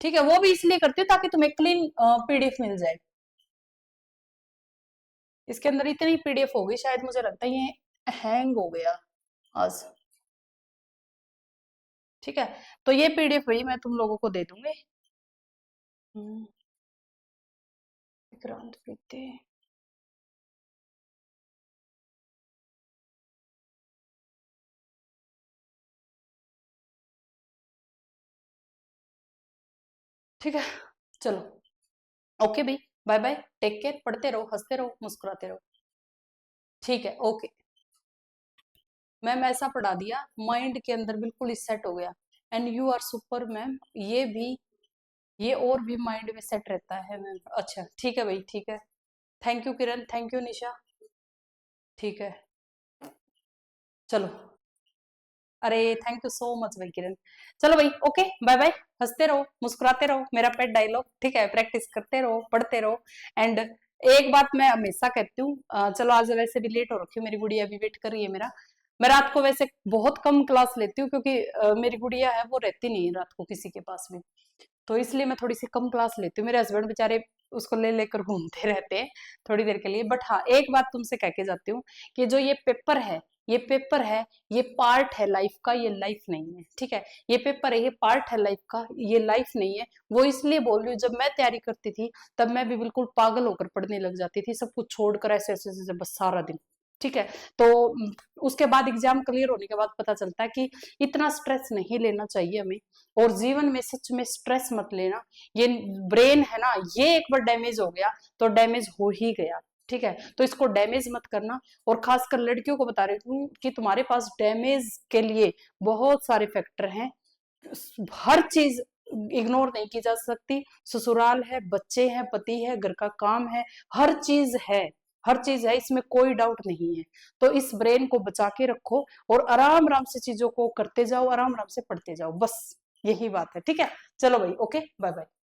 ठीक है, वो भी इसलिए करती हूँ ताकि तुम्हें क्लीन पीडीएफ मिल जाए। इसके अंदर इतनी पीडीएफ हो गई, शायद मुझे लगता है ये हैंग हो गया आज। ठीक है, तो ये पीडीएफ भाई मैं तुम लोगों को दे दूंगी। हम्म, विक्रांत प्रीति, ठीक है, चलो ओके भाई, बाय बाय, टेक केयर, पढ़ते रहो, हंसते रहो, मुस्कुराते रहो। ठीक है, ओके। मैम ऐसा पढ़ा दिया, माइंड के अंदर बिल्कुल सेट हो गया, and you are super ma'am, ये भी, ये और भी माइंड में सेट रहता है मैम। अच्छा ठीक है भाई, ठीक है, thank you Kiran, thank you Nisha. ठीक है, चलो, अरे थैंक यू सो मच भाई किरण। चलो भाई, ओके, बाय बाय, हंसते रहो, मुस्कुराते रहो, मेरा पेट डायलॉग, ठीक है, प्रैक्टिस करते रहो, पढ़ते रहो। एंड एक बात मैं हमेशा कहती हूँ, चलो आज वैसे भी लेट हो रखी हूँ, मेरी गुड़िया भी वेट कर रही है मेरा। मैं रात को वैसे बहुत कम क्लास लेती हूँ, क्योंकि मेरी गुड़िया है वो रहती नहीं है रात को किसी के पास भी, तो इसलिए मैं थोड़ी सी कम क्लास लेती हूँ। मेरे हस्बैंड बेचारे उसको ले लेकर घूमते रहते हैं थोड़ी देर के लिए। बट हाँ, एक बात तुमसे कह के जाती हूँ कि जो ये पेपर है, ये पेपर है, ये पार्ट है लाइफ का, ये लाइफ नहीं है, ठीक है। ये पेपर है, ये पार्ट है लाइफ का, ये लाइफ नहीं है। वो इसलिए बोल रही हूँ, जब मैं तैयारी करती थी तब मैं भी बिल्कुल पागल होकर पढ़ने लग जाती थी, सब कुछ छोड़कर ऐसे ऐसे ऐसे बस सारा दिन। ठीक है, तो उसके बाद एग्जाम क्लियर होने के बाद पता चलता है कि इतना स्ट्रेस नहीं लेना चाहिए हमें, और जीवन में सच में स्ट्रेस मत लेना। ये ब्रेन है ना, ये एक बार डैमेज हो गया तो डैमेज हो ही गया। ठीक है, तो इसको डैमेज मत करना। और खासकर लड़कियों को बता रही हूँ कि तुम्हारे पास डैमेज के लिए बहुत सारे फैक्टर हैं, हर चीज इग्नोर नहीं की जा सकती। ससुराल है, बच्चे हैं, पति है, घर का काम है, हर चीज है, हर चीज है, इसमें कोई डाउट नहीं है। तो इस ब्रेन को बचा के रखो और आराम आराम से चीजों को करते जाओ, आराम आराम से पढ़ते जाओ, बस यही बात है। ठीक है, चलो भाई, ओके, बाय बाय।